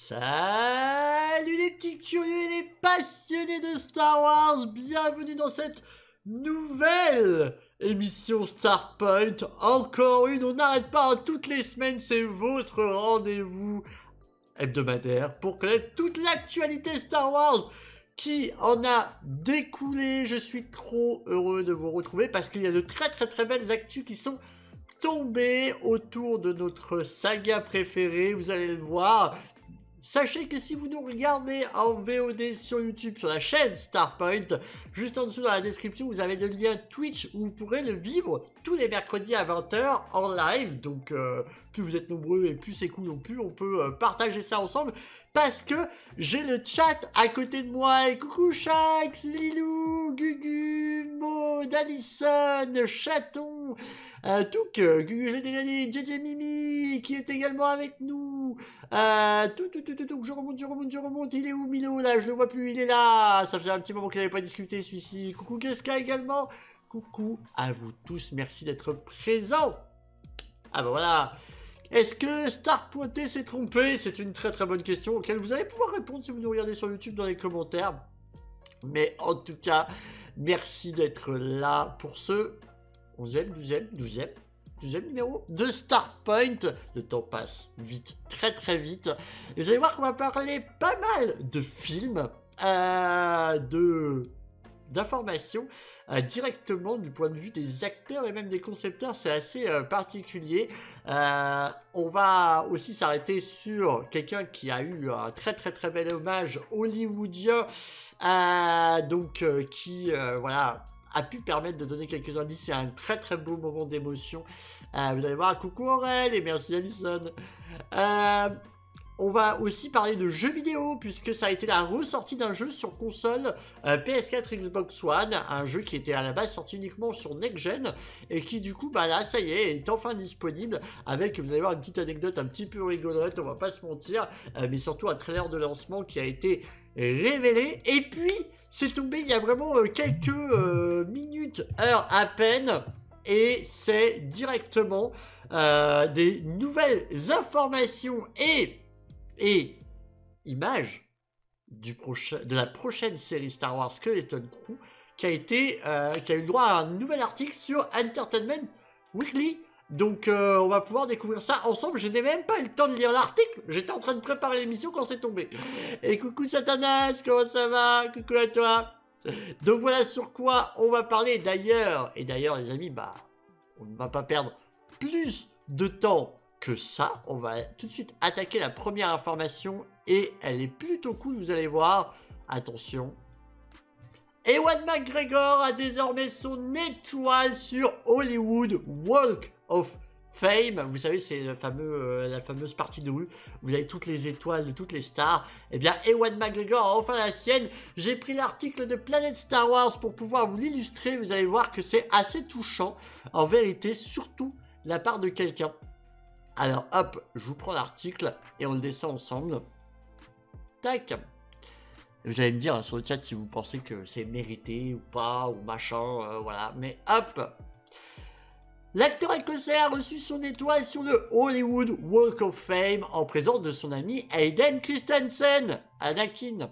Salut les petits curieux et les passionnés de Star Wars, bienvenue dans cette nouvelle émission Starpoint. Encore une, on n'arrête pas, toutes les semaines, c'est votre rendez-vous hebdomadaire pour connaître toute l'actualité Star Wars qui en a découlé. Je suis trop heureux de vous retrouver parce qu'il y a de très belles actus qui sont tombées autour de notre saga préférée, vous allez le voir. Sachez que si vous nous regardez en VOD sur YouTube, sur la chaîne Starpoint, juste en dessous dans la description, vous avez le lien Twitch où vous pourrez le vivre tous les mercredis à 20 h en live. Donc, plus vous êtes nombreux et plus c'est cool, donc plus on peut partager ça ensemble. Parce que j'ai le chat à côté de moi. Et coucou Shax, Lilou, Gugu, Maud, Alison, Chaton, Touk, Gugu j'ai déjà dit, JJ Mimi, qui est également avec nous. Je remonte, il est où Milo là? Je le vois plus, il est là. Ça faisait un petit moment qu'il n'avait pas discuté celui-ci. Coucou Keska également. Coucou à vous tous, merci d'être présents. Ah bah voilà. Est-ce que Starpointé s'est trompé? C'est une très bonne question auquel vous allez pouvoir répondre si vous nous regardez sur YouTube dans les commentaires. Mais en tout cas, merci d'être là pour ce 11e, 12e numéro de Starpoint. Le temps passe vite, très vite. Et vous allez voir qu'on va parler pas mal de films, d'informations directement du point de vue des acteurs et même des concepteurs. C'est assez particulier. On va aussi s'arrêter sur quelqu'un qui a eu un très bel hommage hollywoodien, qui voilà a pu permettre de donner quelques indices. C'est un très beau moment d'émotion. Vous allez voir, coucou Aurel et merci Alison. On va aussi parler de jeux vidéo, puisque ça a été la ressortie d'un jeu sur console PS4 Xbox One, un jeu qui était à la base sorti uniquement sur Next Gen, et qui du coup, bah là, ça y est enfin disponible, avec, vous allez voir, une petite anecdote un petit peu rigolote, on va pas se mentir, mais surtout un trailer de lancement qui a été révélé, et puis, c'est tombé il y a vraiment quelques minutes, heures à peine, et c'est directement des nouvelles informations et images de la prochaine série Star Wars Skeleton Crew qui a eu le droit à un nouvel article sur Entertainment Weekly. Donc on va pouvoir découvrir ça ensemble. Je n'ai même pas eu le temps de lire l'article, j'étais en train de préparer l'émission quand c'est tombé. Et coucou Satanas, comment ça va? Coucou à toi. Donc voilà sur quoi on va parler. D'ailleurs les amis, bah on ne va pas perdre plus de temps que ça. On va tout de suite attaquer la première information et elle est plutôt cool, vous allez voir. Attention, Ewan McGregor a désormais son étoile sur Hollywood Walk of Fame. Vous savez, c'est la fameuse partie de rue. Vous avez toutes les étoiles de toutes les stars. Eh bien, Ewan McGregor a enfin la sienne. J'ai pris l'article de Planète Star Wars pour pouvoir vous l'illustrer. Vous allez voir que c'est assez touchant. En vérité, surtout de la part de quelqu'un. Alors, hop, je vous prends l'article et on le descend ensemble. Tac. Vous allez me dire sur le chat si vous pensez que c'est mérité ou pas, ou machin, voilà. Mais hop. L'acteur écossais a reçu son étoile sur le Hollywood Walk of Fame en présence de son ami Hayden Christensen, Anakin.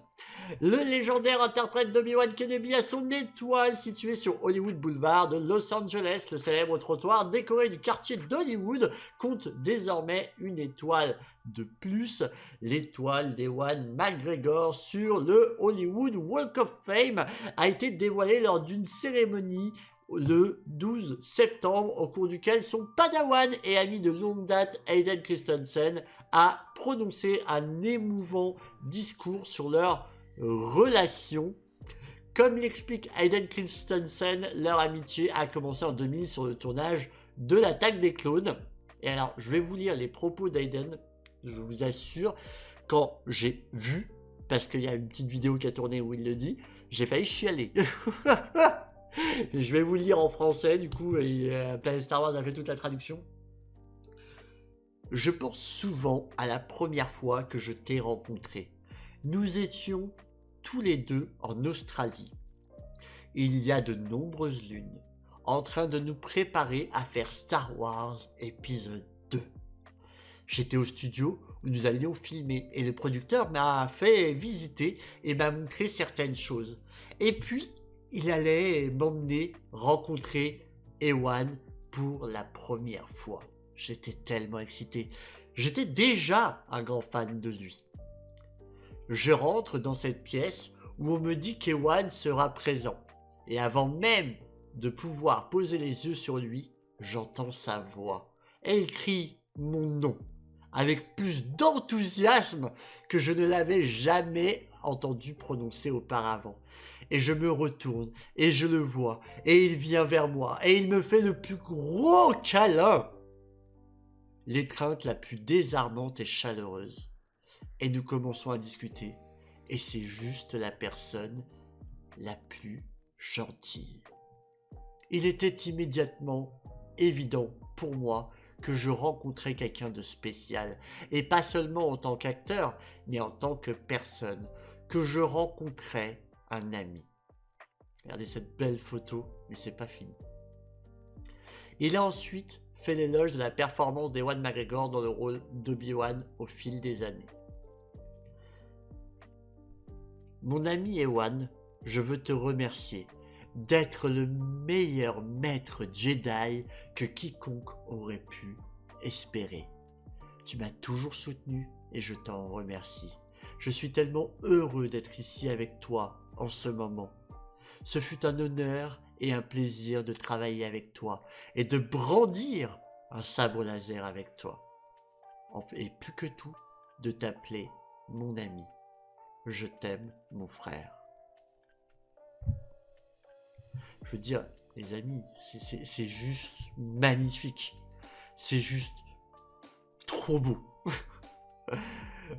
Le légendaire interprète d'Obi-Wan Kenobi a son étoile située sur Hollywood Boulevard de Los Angeles. Le célèbre trottoir décoré du quartier d'Hollywood compte désormais une étoile de plus. L'étoile d'Ewan McGregor sur le Hollywood Walk of Fame a été dévoilée lors d'une cérémonie le 12 septembre, au cours duquel son padawan et ami de longue date, Hayden Christensen, a prononcé un émouvant discours sur leur relation. Comme l'explique Hayden Christensen, leur amitié a commencé en 2000 sur le tournage de l'Attaque des Clones. Et alors, je vais vous lire les propos d'Hayden, je vous assure, quand j'ai vu, parce qu'il y a une petite vidéo qui a tourné où il le dit, j'ai failli chialer. Je vais vous lire en français, du coup, Planète Star Wars a fait toute la traduction. Je pense souvent à la première fois que je t'ai rencontré. Nous étions tous les deux en Australie. Il y a de nombreuses lunes, en train de nous préparer à faire Star Wars épisode 2. J'étais au studio où nous allions filmer. Et le producteur m'a fait visiter et m'a montré certaines choses. Et puis, il allait m'emmener rencontrer Ewan pour la première fois. J'étais tellement excité. J'étais déjà un grand fan de lui. Je rentre dans cette pièce où on me dit qu'Ewan sera présent. Et avant même de pouvoir poser les yeux sur lui, j'entends sa voix. Et il crie mon nom, avec plus d'enthousiasme que je ne l'avais jamais entendu prononcer auparavant. Et je me retourne, et je le vois, et il vient vers moi, et il me fait le plus gros câlin. L'étreinte la plus désarmante et chaleureuse. Et nous commençons à discuter. Et c'est juste la personne la plus gentille. Il était immédiatement évident pour moi que je rencontrais quelqu'un de spécial. Et pas seulement en tant qu'acteur, mais en tant que personne. Que je rencontrais un ami. Regardez cette belle photo, mais c'est pas fini. Il a ensuite fait l'éloge de la performance d'Ewan McGregor dans le rôle d'Obi-Wan au fil des années. Mon ami Ewan, je veux te remercier d'être le meilleur maître Jedi que quiconque aurait pu espérer. Tu m'as toujours soutenu et je t'en remercie. Je suis tellement heureux d'être ici avec toi en ce moment. Ce fut un honneur et un plaisir de travailler avec toi et de brandir un sabre laser avec toi. Et plus que tout, de t'appeler mon ami. Je t'aime, mon frère. Je veux dire, les amis, c'est juste magnifique. C'est juste trop beau.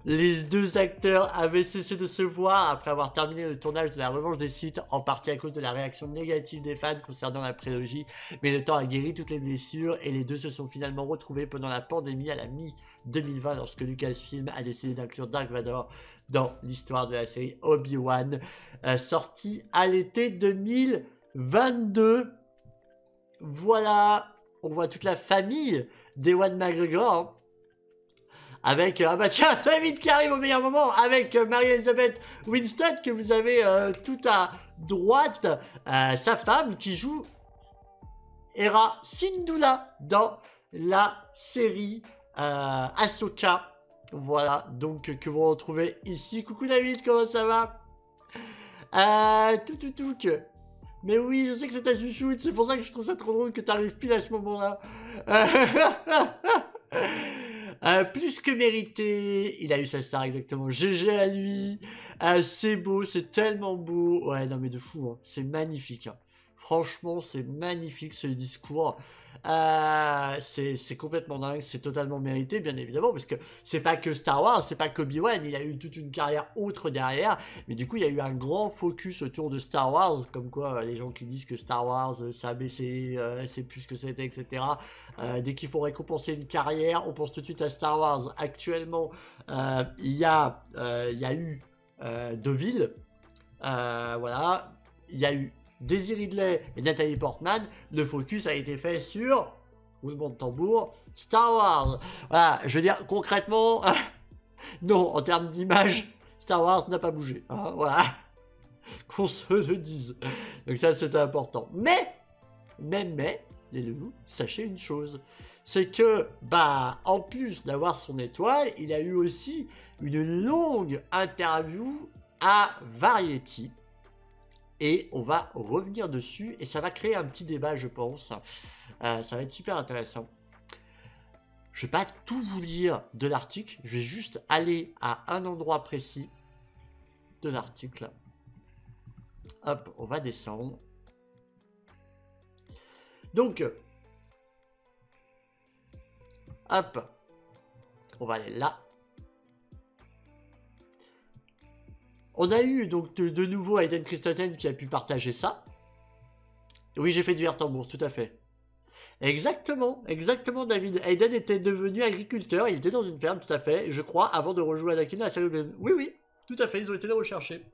Les deux acteurs avaient cessé de se voir après avoir terminé le tournage de La Revanche des Sith, en partie à cause de la réaction négative des fans concernant la prélogie, mais le temps a guéri toutes les blessures et les deux se sont finalement retrouvés pendant la pandémie à la mi-2020 lorsque Lucasfilm a décidé d'inclure Dark Vador dans l'histoire de la série Obi-Wan, sortie à l'été 2022. Voilà, on voit toute la famille d'Ewan McGregor, hein. Avec, ah bah tiens, David qui arrive au meilleur moment, avec Mary-Elizabeth Winstead, que vous avez tout à droite, sa femme qui joue Hera Syndulla dans la série Ahsoka. Voilà, donc que vous retrouvez ici. Coucou David, comment ça va? Mais oui, je sais que c'est ta chouchoute, c'est pour ça que je trouve ça trop drôle que t'arrives pile à ce moment-là. Plus que mérité, il a eu sa star exactement. GG à lui. C'est beau, c'est tellement beau. Ouais, non mais de fou, hein. C'est magnifique, hein. Franchement, c'est magnifique ce discours. C'est complètement dingue, c'est totalement mérité, bien évidemment, parce que c'est pas que Star Wars, c'est pas que Obi-Wan, il a eu toute une carrière autre derrière, mais du coup, il y a eu un grand focus autour de Star Wars, comme quoi les gens qui disent que Star Wars, ça a baissé, c'est plus ce que c'était, etc. Dès qu'il faut récompenser une carrière, on pense tout de suite à Star Wars. Actuellement, il y a eu Deauville, voilà, il y a eu Daisy Ridley et Nathalie Portman. Le focus a été fait sur, roulement de tambour, Star Wars. Voilà, je veux dire, concrètement, non, en termes d'image, Star Wars n'a pas bougé, hein, voilà, qu'on se le dise. Donc ça, c'était important. Mais, les loulous, sachez une chose, c'est que, bah, en plus d'avoir son étoile, il a eu aussi une longue interview à Variety. Et on va revenir dessus et ça va créer un petit débat, je pense. Ça va être super intéressant. Je vais pas tout vous lire de l'article, je vais juste aller à un endroit précis de l'article. Hop, on va descendre. Donc, hop, on va aller là. On a eu donc de nouveau Hayden Christensen qui a pu partager ça. Oui, j'ai fait du tambour, tout à fait. Exactement, exactement David. Hayden était devenu agriculteur, il était dans une ferme, tout à fait, je crois, avant de rejouer Anakin à la série. Oui, oui, tout à fait, ils ont été les rechercher.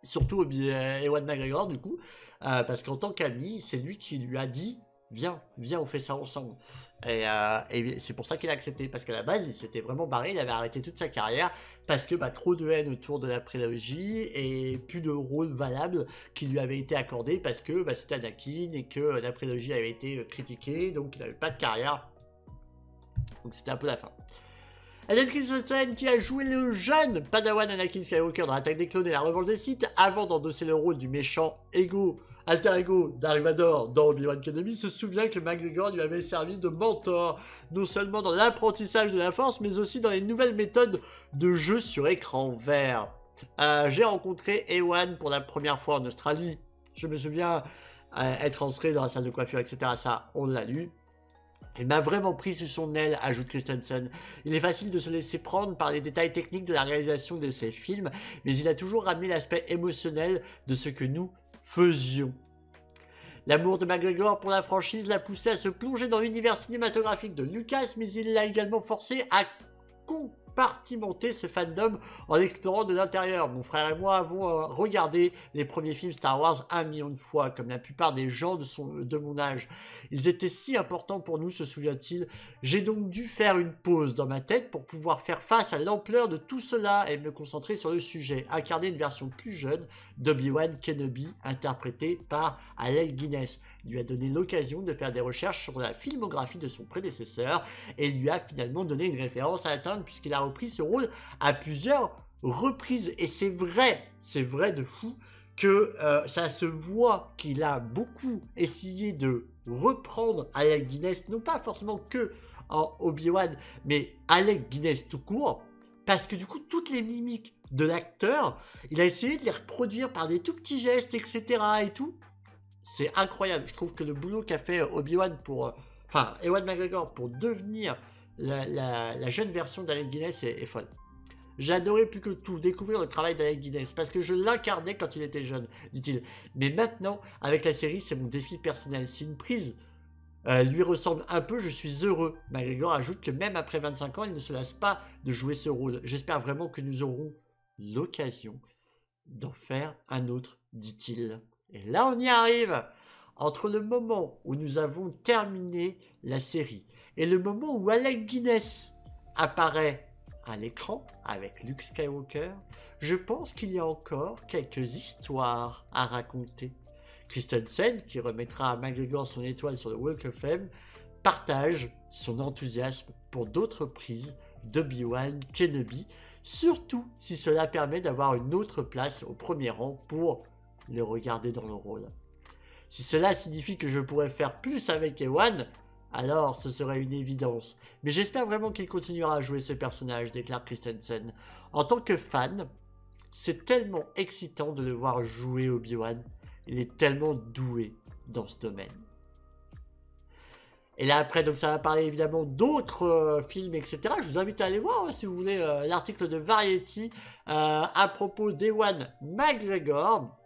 Surtout Ewan McGregor, du coup, parce qu'en tant qu'ami, c'est lui qui lui a dit, viens, on fait ça ensemble. Et c'est pour ça qu'il a accepté, parce qu'à la base, il s'était vraiment barré, il avait arrêté toute sa carrière, parce que trop de haine autour de la prélogie, et plus de rôle valable qui lui avait été accordé, parce que c'était Anakin, et que la prélogie avait été critiquée, donc il n'avait pas de carrière. Donc c'était un peu la fin. Hayden Christensen qui a joué le jeune Padawan Anakin Skywalker dans l'Attaque des Clones et la Revanche des Sith, avant d'endosser le rôle du méchant alter ego Darth Vader dans Obi-Wan Kenobi, se souvient que McGregor lui avait servi de mentor, non seulement dans l'apprentissage de la Force, mais aussi dans les nouvelles méthodes de jeu sur écran vert. J'ai rencontré Ewan pour la première fois en Australie. Je me souviens être entré dans la salle de coiffure, etc. Ça, on l'a lu. Il m'a vraiment pris sous son aile, ajoute Christensen. Il est facile de se laisser prendre par les détails techniques de la réalisation de ses films, mais il a toujours ramené l'aspect émotionnel de ce que nous faisions. L'amour de McGregor pour la franchise l'a poussé à se plonger dans l'univers cinématographique de Lucas, mais il l'a également forcé à compartimenter ce fandom en l'explorant de l'intérieur. Mon frère et moi avons regardé les premiers films Star Wars 1 million de fois, comme la plupart des gens de mon âge. Ils étaient si importants pour nous, se souvient-il. J'ai donc dû faire une pause dans ma tête pour pouvoir faire face à l'ampleur de tout cela et me concentrer sur le sujet. Incarner une version plus jeune d'Obi-Wan Kenobi, interprété par Alec Guinness, lui a donné l'occasion de faire des recherches sur la filmographie de son prédécesseur et lui a finalement donné une référence à atteindre puisqu'il a repris ce rôle à plusieurs reprises. Et c'est vrai de fou que ça se voit qu'il a beaucoup essayé de reprendre Alec Guinness, non pas forcément que en Obi-Wan, mais Alec Guinness tout court, parce que du coup, toutes les mimiques de l'acteur, il a essayé de les reproduire par des tout petits gestes, etc. et tout. C'est incroyable. Je trouve que le boulot qu'a fait Obi-Wan Ewan McGregor pour devenir la jeune version d'Alec Guinness est folle. J'ai adoré plus que tout découvrir le travail d'Alec Guinness parce que je l'incarnais quand il était jeune, dit-il. Mais maintenant, avec la série, c'est mon défi personnel. Si une prise lui ressemble un peu, je suis heureux. McGregor ajoute que même après 25 ans, il ne se lasse pas de jouer ce rôle. J'espère vraiment que nous aurons l'occasion d'en faire un autre, dit-il. Et là, on y arrive. Entre le moment où nous avons terminé la série et le moment où Alec Guinness apparaît à l'écran avec Luke Skywalker, je pense qu'il y a encore quelques histoires à raconter. Christensen, qui remettra à McGregor son étoile sur le Walk of Fame, partage son enthousiasme pour d'autres prises d'Obi-Wan Kenobi, surtout si cela permet d'avoir une autre place au premier rang pour le regarder dans le rôle. Si cela signifie que je pourrais faire plus avec Ewan, alors ce serait une évidence. Mais j'espère vraiment qu'il continuera à jouer ce personnage, déclare Christensen. En tant que fan, c'est tellement excitant de le voir jouer Obi-Wan. Il est tellement doué dans ce domaine. Et là après, donc ça va parler évidemment d'autres films, etc. Je vous invite à aller voir, si vous voulez, l'article de Variety à propos d'Ewan McGregor.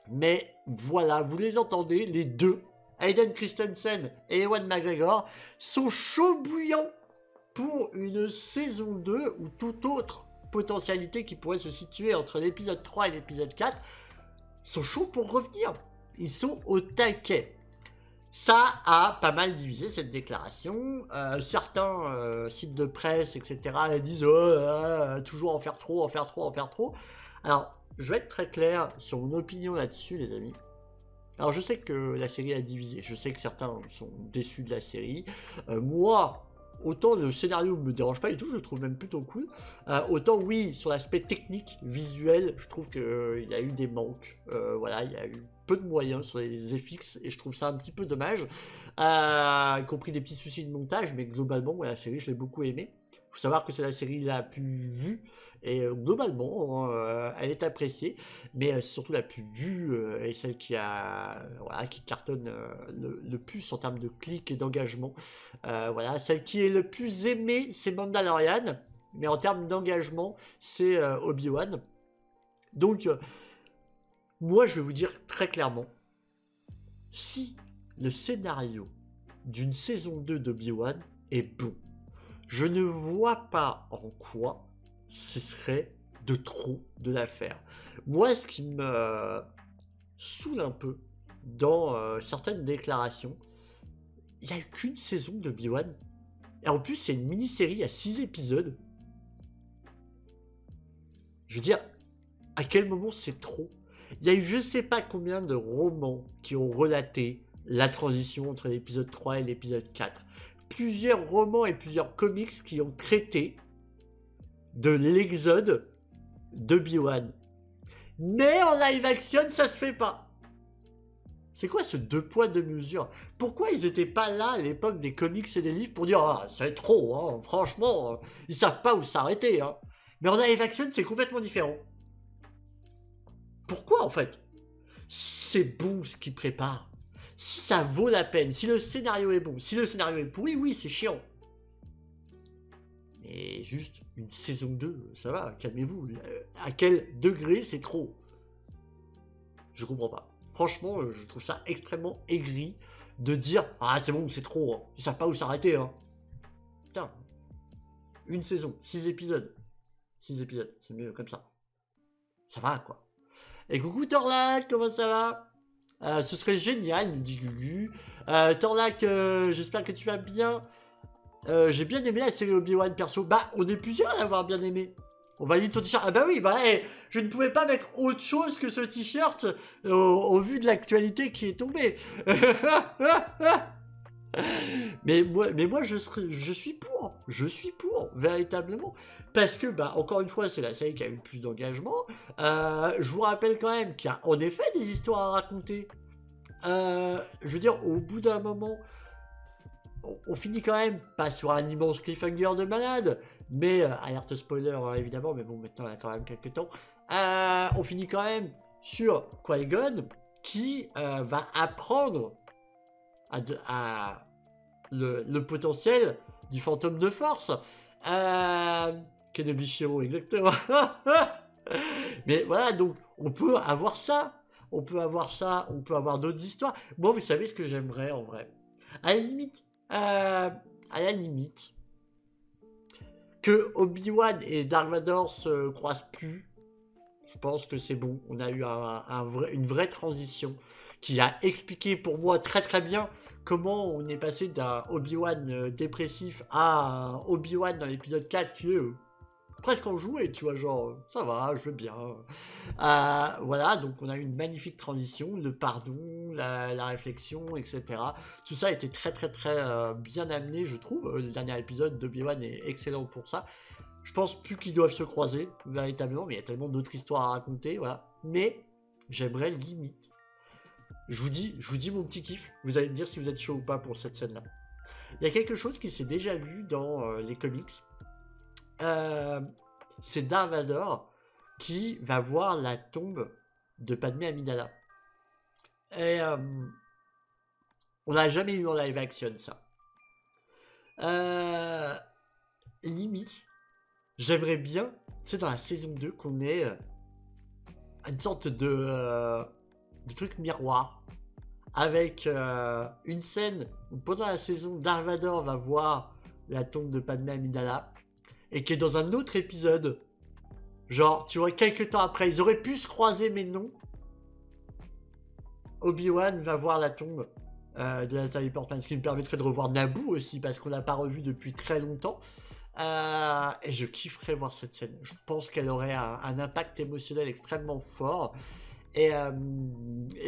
Mais voilà, vous les entendez, les deux, Hayden Christensen et Ewan McGregor, sont chauds bouillants pour une saison 2 ou toute autre potentialité qui pourrait se situer entre l'épisode 3 et l'épisode 4, sont chauds pour revenir. Ils sont au taquet. Ça a pas mal divisé cette déclaration. Certains sites de presse, etc. disent toujours en faire trop. Alors, je vais être très clair sur mon opinion là-dessus, les amis. Alors, je sais que la série a divisé. Je sais que certains sont déçus de la série. Moi, autant le scénario me dérange pas du tout, je le trouve même plutôt cool. Autant, oui, sur l'aspect technique, visuel, je trouve qu'il y a eu des manques. Voilà, il y a eu peu de moyens sur les FX et je trouve ça un petit peu dommage. Y compris des petits soucis de montage, mais globalement, ouais, la série, je l'ai beaucoup aimée. Il faut savoir que c'est la série la plus vue et globalement, elle est appréciée, mais c'est surtout la plus vue et celle qui cartonne le plus en termes de clics et d'engagement. Voilà, celle qui est le plus aimée, c'est Mandalorian, mais en termes d'engagement, c'est Obi-Wan. Donc, moi, je vais vous dire très clairement, si le scénario d'une saison 2 d'Obi-Wan est bon, je ne vois pas en quoi ce serait de trop de la faire. Moi, ce qui me saoule un peu dans certaines déclarations, il n'y a eu qu'une saison de Obi-Wan. Et en plus, c'est une mini-série à 6 épisodes. Je veux dire, à quel moment c'est trop? Il y a eu je sais pas combien de romans qui ont relaté la transition entre l'épisode 3 et l'épisode 4. Plusieurs romans et plusieurs comics qui ont traité de l'exode d'Obi-Wan. Mais en live action, ça se fait pas. C'est quoi ce deux poids deux mesures? Pourquoi ils étaient pas là à l'époque des comics et des livres pour dire « Ah, c'est trop, hein, franchement, ils savent pas où s'arrêter. Hein. » Mais en live action, c'est complètement différent. Pourquoi, en fait? C'est bon ce qu'ils préparent. Si ça vaut la peine, si le scénario est bon, si le scénario est pourri, oui, c'est chiant. Mais juste une saison 2, ça va, calmez-vous. À quel degré c'est trop? Je comprends pas. Franchement, je trouve ça extrêmement aigri de dire « Ah, c'est bon, c'est trop, hein. Ils savent pas où s'arrêter. Hein. » Putain. Une saison, 6 épisodes. 6 épisodes, c'est mieux comme ça. Ça va, quoi. Et coucou Torlac, comment ça va? Ce serait génial, me dit Gugu. Torlac, j'espère que tu vas bien. J'ai bien aimé la série Obi-Wan perso. Bah, on est plusieurs à l'avoir bien aimé. On valide ton t-shirt. Ah bah oui, bah je ne pouvais pas mettre autre chose que ce t-shirt au vu de l'actualité qui est tombée. mais moi je suis pour. Je suis pour, véritablement. Parce que, bah, encore une fois, c'est la série qui a eu le plus d'engagement. Je vous rappelle quand même qu'il y a en effet des histoires à raconter. Je veux dire, au bout d'un moment, on finit quand même pas sur un immense cliffhanger de malade. Mais, alerte spoiler, hein, évidemment, mais bon, maintenant, il y a quand même quelques temps. On finit quand même sur Qui-Gon, qui va apprendre le potentiel du fantôme de force. Kenobi Shiro, exactement. Mais voilà, donc, on peut avoir ça. On peut avoir ça, on peut avoir d'autres histoires. Moi, vous savez ce que j'aimerais, en vrai. À la limite, que Obi-Wan et Dark Vador se croisent plus, je pense que c'est bon. On a eu une vraie transition qui a expliqué pour moi très très bien comment on est passé d'un Obi-Wan dépressif à un Obi-Wan dans l'épisode 4 qui est presque enjoué, tu vois, genre, ça va, je veux bien. Voilà, donc on a eu une magnifique transition, le pardon, la réflexion, etc. Tout ça a été très très très bien amené, je trouve. Le dernier épisode d'Obi-Wan est excellent pour ça. Je pense plus qu'ils doivent se croiser, véritablement, mais il y a tellement d'autres histoires à raconter, voilà. Mais, j'aimerais limite. Je vous dis mon petit kiff, vous allez me dire si vous êtes chaud ou pas pour cette scène-là. Il y a quelque chose qui s'est déjà vu dans les comics. C'est Darth Vader qui va voir la tombe de Padmé Amidala. Et on n'a jamais eu en live action ça. Limite, j'aimerais bien, tu sais, dans la saison 2, qu'on ait une sorte de truc miroir avec une scène où pendant la saison, Darth Vader va voir la tombe de Padmé Amidala et qui est dans un autre épisode. Genre, tu vois, quelques temps après, ils auraient pu se croiser, mais non. Obi-Wan va voir la tombe de Natalie Portman, ce qui me permettrait de revoir Naboo aussi, parce qu'on l'a pas revu depuis très longtemps. Et je kifferais voir cette scène. Je pense qu'elle aurait un impact émotionnel extrêmement fort. Et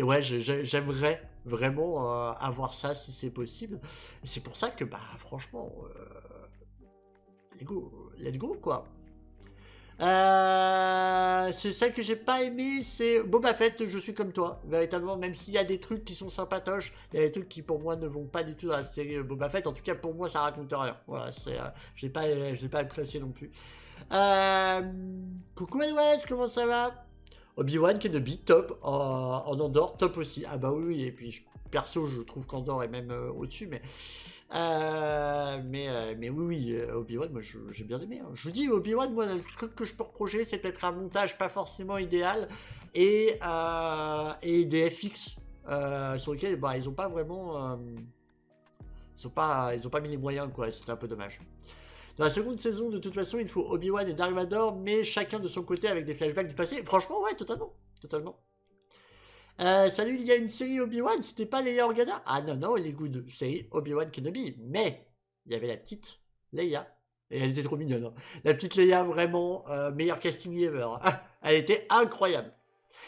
ouais, j'aimerais vraiment avoir ça si c'est possible. Et c'est pour ça que, bah, franchement, let's go, quoi. C'est celle que j'ai pas aimé, c'est Boba Fett. Je suis comme toi, véritablement, même s'il y a des trucs qui sont sympatoches, il y a des trucs qui pour moi ne vont pas du tout dans la série Boba Fett. En tout cas, pour moi, ça raconte rien. Voilà, je l'ai pas apprécié non plus. Coucou West, comment ça va? Obi-Wan Kenobi, top. En Andorre, top aussi. Ah bah oui, et puis perso, je trouve qu'Andorre est même au-dessus, mais oui, Obi-Wan, moi j'ai bien aimé. Hein. Je vous dis, Obi-Wan, moi, le truc que je peux reprocher, c'est peut-être un montage pas forcément idéal et des FX sur lesquels bah, ils ont pas vraiment. Ils ont pas mis les moyens, quoi, et c'était un peu dommage. Dans la seconde saison, de toute façon, il faut Obi-Wan et Dark Vador, mais chacun de son côté avec des flashbacks du passé. Franchement, ouais, totalement. Salut, il y a une série Obi-Wan, c'était pas Leia Organa? Ah non, non, elle est good, c'est Obi-Wan Kenobi, mais il y avait la petite Leia, et elle était trop mignonne. Hein. La petite Leia, vraiment, meilleur casting ever. Ah, elle était incroyable.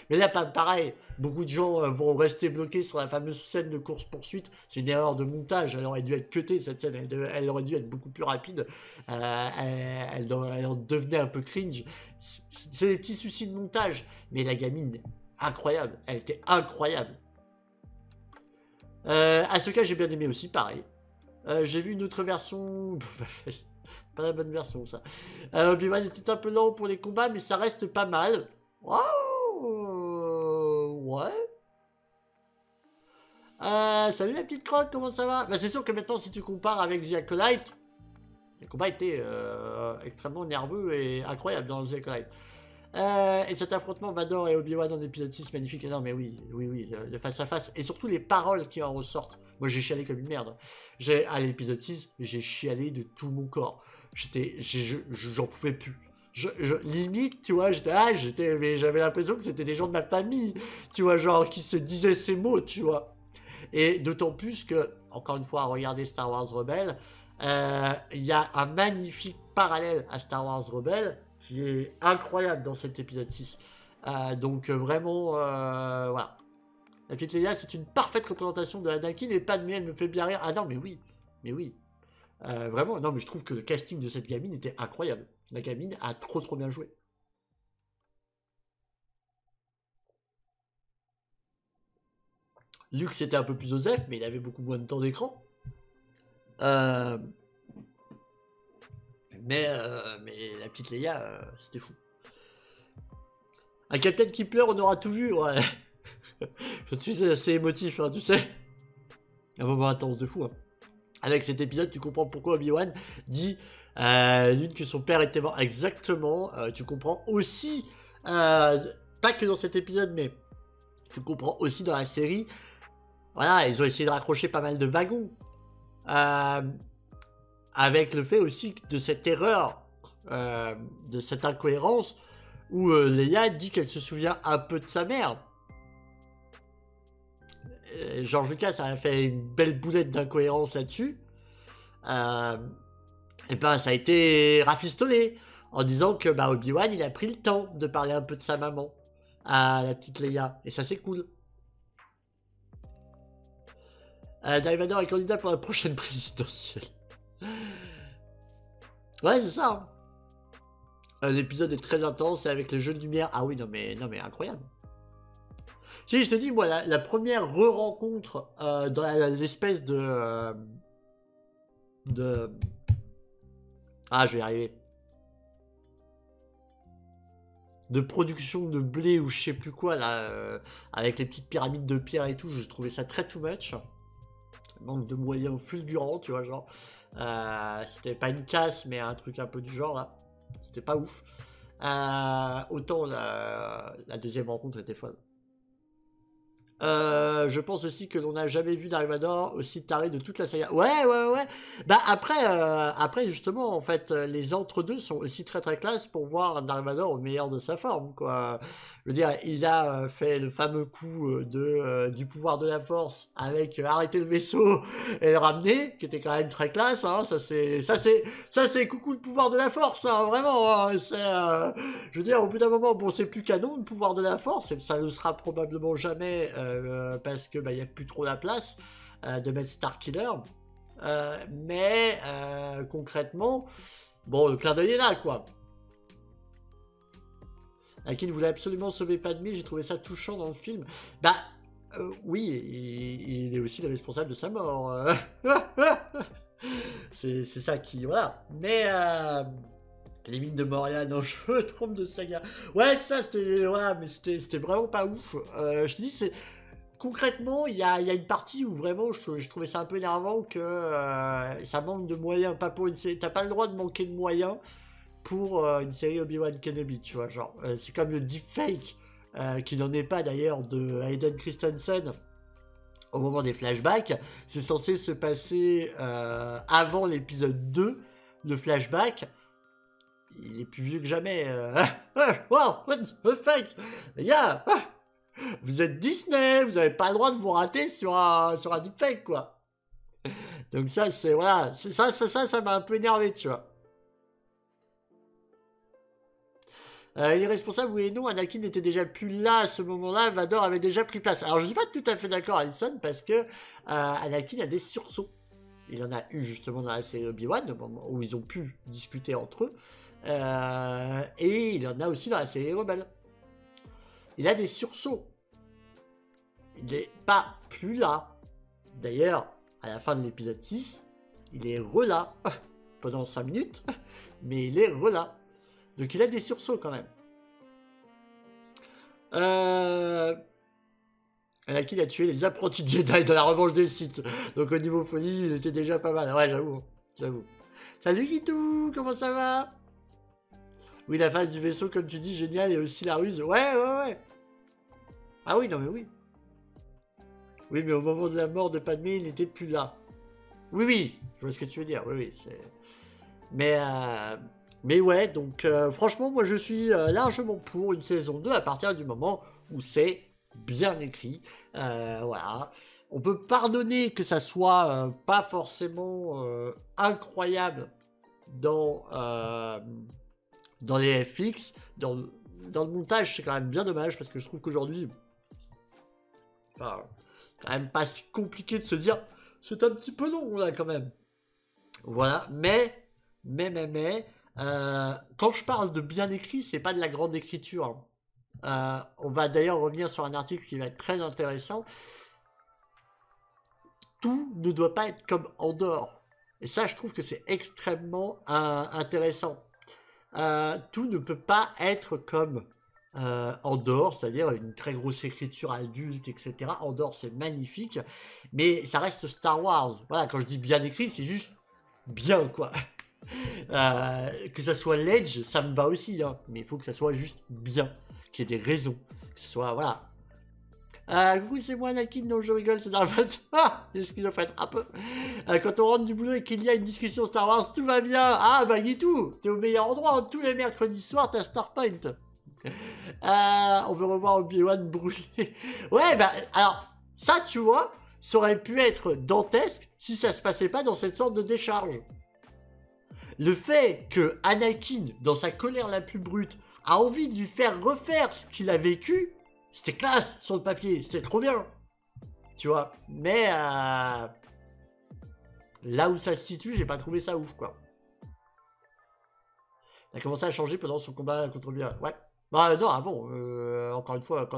Mais là, pareil, beaucoup de gens vont rester bloqués sur la fameuse scène de course-poursuite. C'est une erreur de montage. Elle aurait dû être cutée, cette scène. Elle aurait dû être beaucoup plus rapide. Elle en devenait un peu cringe. C'est des petits soucis de montage. Mais la gamine, incroyable. Elle était incroyable. Ahsoka, j'ai bien aimé aussi, pareil. J'ai vu une autre version... pas la bonne version, ça. Obi-Wan était un peu lent pour les combats, mais ça reste pas mal. Ouais. Salut la petite crotte, comment ça va? Bah, c'est sûr que maintenant, si tu compares avec The Acolyte, le combat était extrêmement nerveux et incroyable dans The Acolyte. Et cet affrontement Vador et Obi-Wan en épisode 6, magnifique. Et non, mais oui, le face-à-face. Et surtout les paroles qui en ressortent. Moi, j'ai chialé comme une merde. À l'épisode 6, j'ai chialé de tout mon corps. J'en pouvais plus. Limite, tu vois, j'avais l'impression que c'était des gens de ma famille, tu vois, genre, qui se disaient ces mots, tu vois. Et d'autant plus que, encore une fois, à regarder Star Wars Rebels, il y a un magnifique parallèle à Star Wars Rebels qui est incroyable dans cet épisode 6. Donc, vraiment, voilà. La petite Leia, c'est une parfaite représentation de Anakin et Padmé, elle me fait bien rire. Ah non, mais oui, mais oui. Vraiment, non, mais je trouve que le casting de cette gamine était incroyable. La gamine a trop bien joué. Luke, c'était un peu plus osef, mais il avait beaucoup moins de temps d'écran. Mais la petite Leia, c'était fou. Un Captain qui pleure, on aura tout vu, ouais. Je suis assez émotif, hein, tu sais. Un moment intense de fou. Hein. Avec cet épisode, tu comprends pourquoi Obi-Wan dit Lune que son père était mort. Exactement. Tu comprends aussi, pas que dans cet épisode, mais tu comprends aussi dans la série. Voilà, ils ont essayé de raccrocher pas mal de wagons. Avec le fait aussi de cette erreur, de cette incohérence, où Leia dit qu'elle se souvient un peu de sa mère. George Lucas a fait une belle boulette d'incohérence là-dessus. Et ben ça a été rafistolé en disant que bah, Obi-Wan il a pris le temps de parler un peu de sa maman à la petite Leia. Et ça c'est cool. Darth Vader est candidat pour la prochaine présidentielle. Ouais c'est ça. Hein. L'épisode est très intense et avec le jeu de lumière. Ah oui non mais incroyable. Si, je te dis, moi, la première re-rencontre dans l'espèce de... Ah, je vais y arriver. De production de blé ou je sais plus quoi, là, avec les petites pyramides de pierre et tout, je trouvais ça très too much. Manque de moyens fulgurants, tu vois, genre. C'était pas une casse, mais un truc un peu du genre, là. C'était pas ouf. Autant la deuxième rencontre était folle. Je pense aussi que l'on n'a jamais vu Darth Vader aussi taré de toute la saga. Ouais. Bah après justement, en fait, les entre-deux sont aussi très classe pour voir Darth Vader au meilleur de sa forme, quoi. Je veux dire, il a fait le fameux coup du pouvoir de la force avec arrêter le vaisseau et le ramener, qui était quand même très classe. Hein. Ça c'est coucou le pouvoir de la force, hein, vraiment. Hein. Je veux dire, au bout d'un moment, bon, c'est plus canon le pouvoir de la force, et ça ne sera probablement jamais parce que il y a plus trop la place de mettre Starkiller. Mais concrètement, bon, le clin d'œil est là, quoi. Anakin voulait absolument sauver Padmé, j'ai trouvé ça touchant dans le film. Bah, oui, il est aussi le responsable de sa mort. C'est ça qui... Voilà. Mais... les mines de Moria, non, je me trompe de saga. Ouais, ça, c'était... Voilà, mais c'était vraiment pas ouf. Je te dis, c'est... Concrètement, il y a une partie où vraiment, je trouvais ça un peu énervant que ça manque de moyens. Pas pour une série... T'as pas le droit de manquer de moyens pour une série Obi-Wan Kenobi, tu vois, genre, c'est comme le deepfake, qui n'en est pas d'ailleurs, de Hayden Christensen au moment des flashbacks, c'est censé se passer avant l'épisode 2, le flashback, il est plus vieux que jamais, wow, what the fuck, les gars, Vous êtes Disney, vous n'avez pas le droit de vous rater sur un deepfake, quoi. Donc ça, c'est, voilà, ça m'a un peu énervé, tu vois. Il est responsable, oui et non, Anakin n'était déjà plus là à ce moment-là, Vador avait déjà pris place. Alors je suis pas tout à fait d'accord, Alison, parce que Anakin a des sursauts. Il en a eu justement dans la série Obi-Wan, au moment où ils ont pu discuter entre eux. Et il en a aussi dans la série Rebelle. Il a des sursauts. Il n'est pas plus là. D'ailleurs, à la fin de l'épisode 6, il est re-là. Pendant 5 minutes, mais il est re-là. Donc il a des sursauts quand même. Anakin a tué les apprentis Jedi dans la revanche des Sith. Donc au niveau folie, il était déjà pas mal. Ouais, j'avoue. Salut Kitou, comment ça va? Oui, la phase du vaisseau, comme tu dis, génial, et aussi la ruse. Ouais. Ah oui, non mais oui. Oui, mais au moment de la mort de Padmé, il n'était plus là. Oui, je vois ce que tu veux dire. Oui, c'est... Mais ouais, donc franchement, moi je suis largement pour une saison 2 à partir du moment où c'est bien écrit. Voilà. On peut pardonner que ça soit pas forcément incroyable dans les FX. Dans le montage, c'est quand même bien dommage parce que je trouve qu'aujourd'hui, enfin, quand même pas si compliqué de se dire c'est un petit peu long là quand même. Voilà, mais quand je parle de bien écrit, c'est pas de la grande écriture. On va d'ailleurs revenir sur un article qui va être très intéressant. Tout ne doit pas être comme Andor. Et ça, je trouve que c'est extrêmement intéressant. Tout ne peut pas être comme Andor, c'est-à-dire une très grosse écriture adulte, etc. Andor, c'est magnifique, mais ça reste Star Wars. Voilà, quand je dis bien écrit, c'est juste bien, quoi. Que ça soit l'edge, ça me va aussi, hein, mais il faut que ça soit juste bien, qu'il y ait des raisons, que ce soit, voilà. Coucou, c'est moi Anakin, non je rigole, c'est dans le fait. Ah, c'est schizophrène, un peu. Quand on rentre du boulot et qu'il y a une discussion Star Wars, tout va bien. Ah, bah Guitou, t'es au meilleur endroit, hein. Tous les mercredis soirs, t'as Starpoint. On veut revoir Obi-Wan brûlé. Ouais, bah, alors, ça, tu vois, ça aurait pu être dantesque si ça se passait pas dans cette sorte de décharge. Le fait que Anakin, dans sa colère la plus brute, a envie de lui faire refaire ce qu'il a vécu, c'était classe sur le papier, c'était trop bien. Tu vois, mais là où ça se situe, j'ai pas trouvé ça ouf, quoi. Il a commencé à changer pendant son combat contre Obi-Wan. Ouais. Bah non, avant, encore une fois,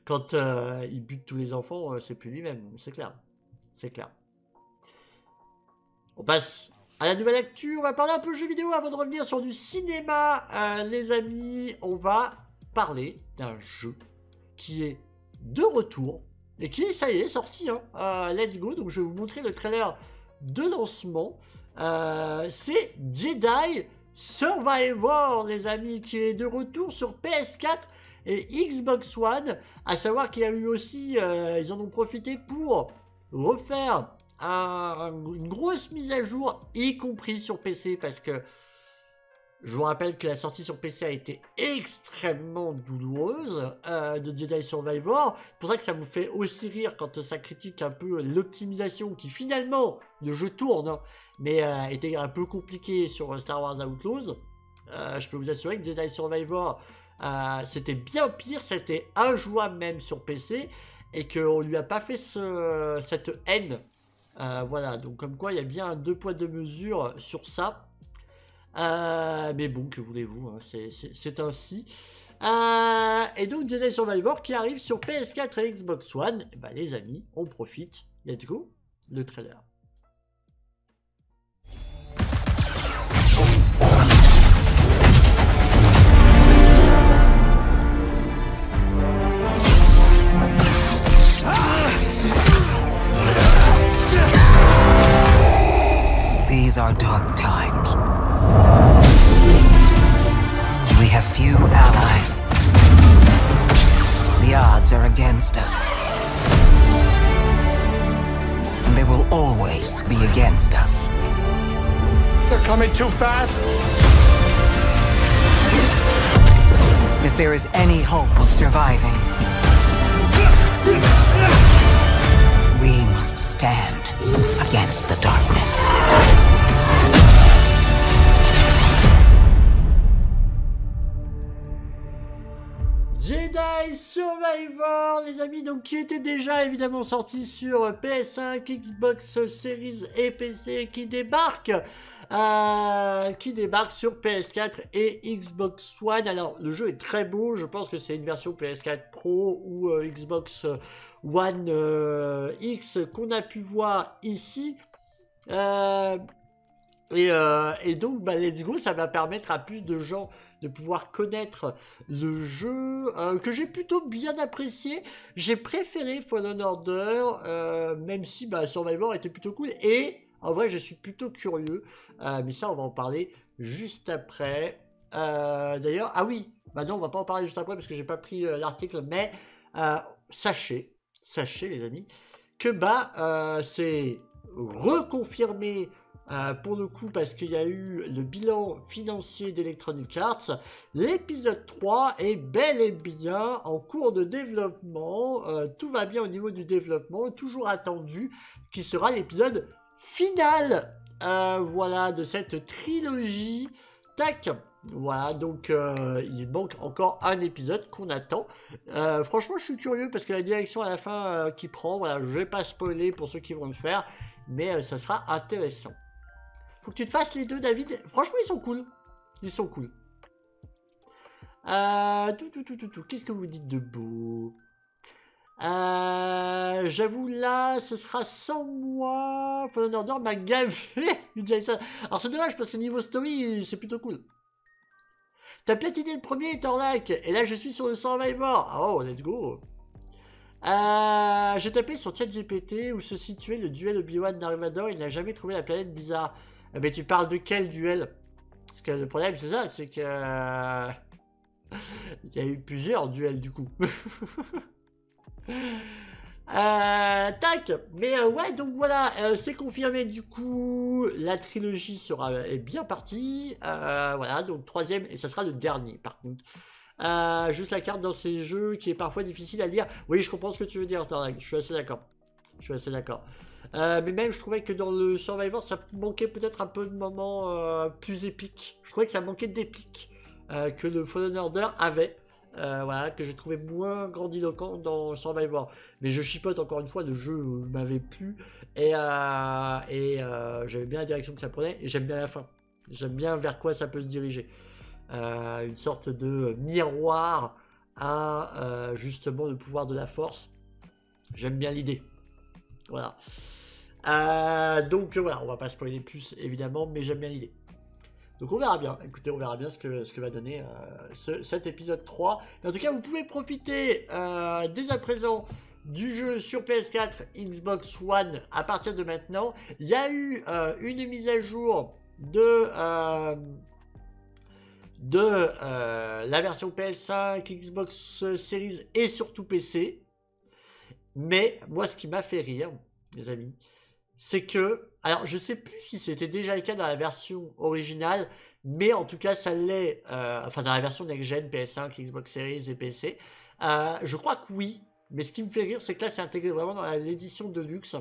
quand il bute tous les enfants, c'est plus lui-même, c'est clair. C'est clair. On passe à la nouvelle actu, on va parler un peu jeux vidéo avant de revenir sur du cinéma, les amis. On va parler d'un jeu qui est de retour et qui est, ça y est, sorti, hein. Let's go, donc je vais vous montrer le trailer de lancement. C'est Jedi Survivor, les amis, qui est de retour sur PS4 et Xbox One. À savoir qu'il y a eu aussi, ils en ont profité pour refaire une grosse mise à jour, y compris sur PC, parce que je vous rappelle que la sortie sur PC a été extrêmement douloureuse de Jedi Survivor. C'est pour ça que ça vous fait aussi rire quand ça critique un peu l'optimisation qui finalement, le jeu tourne, hein, mais était un peu compliqué sur Star Wars Outlaws. Je peux vous assurer que Jedi Survivor, c'était bien pire, c'était injouable même sur PC, et qu'on lui a pas fait cette haine. Voilà, donc comme quoi il y a bien un 2 poids 2 mesures sur ça. Mais bon, que voulez-vous, hein, c'est ainsi. Et donc Jedi Survivor qui arrive sur PS4 et Xbox One. Et bah les amis, on profite. Let's go, le trailer. These are dark times. We have few allies. The odds are against us. And they will always be against us. They're coming too fast. If there is any hope of surviving, we must stand against the darkness. Jedi Survivor, les amis, donc qui était déjà évidemment sorti sur PS5, Xbox Series et PC, qui débarque sur PS4 et Xbox One. Alors, le jeu est très beau, je pense que c'est une version PS4 Pro ou Xbox One X qu'on a pu voir ici. Et donc, bah, let's go, ça va permettre à plus de gens de pouvoir connaître le jeu, que j'ai plutôt bien apprécié. J'ai préféré Fallen Order, même si bah, Survivor était plutôt cool. Et en vrai, je suis plutôt curieux. Mais ça, on va en parler juste après. D'ailleurs, ah oui, bah non, on va pas en parler juste après parce que j'ai pas pris l'article. Mais sachez, les amis, que bah, c'est reconfirmé. Pour le coup, parce qu'il y a eu le bilan financier d'Electronic Arts, l'épisode 3 est bel et bien en cours de développement. Tout va bien au niveau du développement, toujours attendu, qui sera l'épisode final, voilà, de cette trilogie. Tac. Voilà, donc il manque encore un épisode qu'on attend. Franchement, je suis curieux parce que la direction à la fin qui prend, voilà, je vais pas spoiler pour ceux qui vont le faire, mais ça sera intéressant. Faut que tu te fasses les deux, David. Franchement, ils sont cool. Ils sont cool. Qu'est-ce que vous dites de beau? J'avoue, là, ce sera sans moi. Fallen Order m'a gavé. Alors, c'est dommage parce que niveau story, c'est plutôt cool. T'as platiné le premier, Torlac. Et là, je suis sur le Survivor. Oh, let's go. J'ai tapé sur ChatGPT où se situait le duel Obi-Wan Dark. Il n'a jamais trouvé la planète bizarre. Mais tu parles de quel duel? Parce que le problème, c'est ça, c'est que... il y a eu plusieurs duels, du coup. Tac. Mais ouais, donc voilà, c'est confirmé, du coup, la trilogie est bien partie. Voilà, donc troisième, et ça sera le dernier, par contre. Juste la carte dans ces jeux qui est parfois difficile à lire. Oui, je comprends ce que tu veux dire, Tarek. Je suis assez d'accord. Mais même, je trouvais que dans le Survivor, ça manquait peut-être un peu de moments plus épiques. Je trouvais que ça manquait d'épique que le Fallen Order avait. Voilà, que j'ai trouvé moins grandiloquent dans Survivor. Mais je chipote encore une fois, le jeu m'avait plu. Et j'aimais bien la direction que ça prenait. Et j'aime bien la fin. J'aime bien vers quoi ça peut se diriger. Une sorte de miroir à justement le pouvoir de la force. J'aime bien l'idée. Voilà. Donc voilà, on va pas spoiler plus évidemment, mais j'aime bien l'idée. Donc on verra bien. Écoutez, on verra bien ce que va donner cet épisode 3. Et en tout cas, vous pouvez profiter dès à présent du jeu sur PS4, Xbox One à partir de maintenant. Il y a eu une mise à jour de la version PS5, Xbox Series et surtout PC. Mais moi, ce qui m'a fait rire, les amis, c'est que... Alors, je sais plus si c'était déjà le cas dans la version originale, mais en tout cas, ça l'est... enfin, dans la version next-gen, PS5, Xbox Series et PC. Je crois que oui, mais ce qui me fait rire, c'est que là, c'est intégré vraiment dans l'édition de luxe.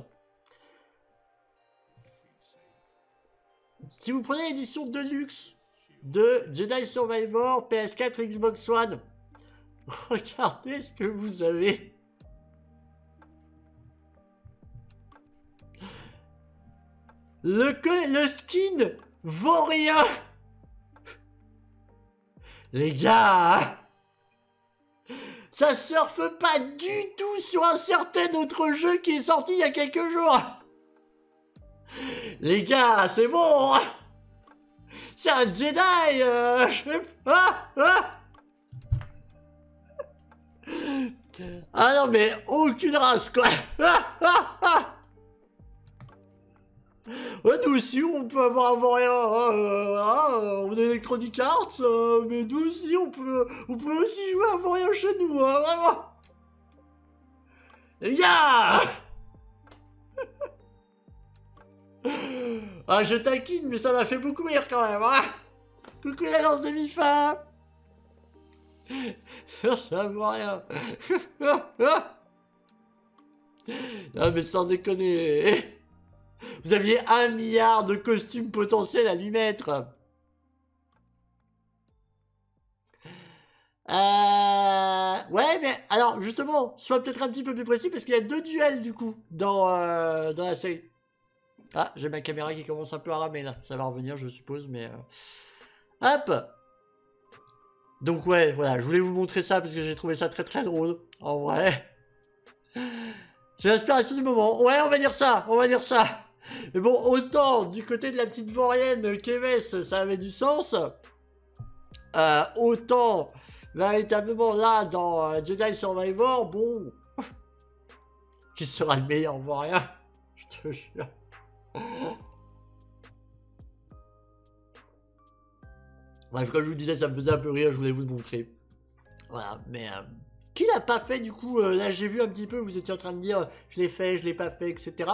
Si vous prenez l'édition de luxe de Jedi Survivor, PS4, Xbox One, regardez ce que vous avez... Le skin vaut rien. Les gars, ça surfe pas du tout sur un certain autre jeu qui est sorti il y a quelques jours. Les gars, c'est bon. C'est un Jedi. Ah non mais aucune race quoi. Ouais, nous aussi on peut avoir rien, on est Electronic Arts, mais nous aussi on peut aussi jouer à rien chez nous, hein, vraiment. Les gars. Ah, je taquine, mais ça m'a fait beaucoup rire quand même, hein. Coucou la lance de Mifa. Ça vaut rien. Non mais sans déconner. Vous aviez 1 milliard de costumes potentiels à lui mettre. Ouais, mais alors justement, sois peut-être un petit peu plus précis parce qu'il y a 2 duels du coup dans la série. Ah, j'ai ma caméra qui commence un peu à ramer là. Ça va revenir, je suppose, mais hop. Donc ouais, voilà, je voulais vous montrer ça parce que j'ai trouvé ça très très drôle. En vrai, c'est l'inspiration du moment. Ouais, on va dire ça, on va dire ça. Mais bon, autant du côté de la petite vaurienne Keves, ça avait du sens. Autant véritablement là dans Jedi Survivor, bon, qui sera le meilleur vaurien, je te jure. Bref, comme je vous disais, ça me faisait un peu rire, je voulais vous le montrer. Voilà, mais qui l'a pas fait du coup là j'ai vu un petit peu, vous étiez en train de dire je l'ai fait, je l'ai pas fait, etc.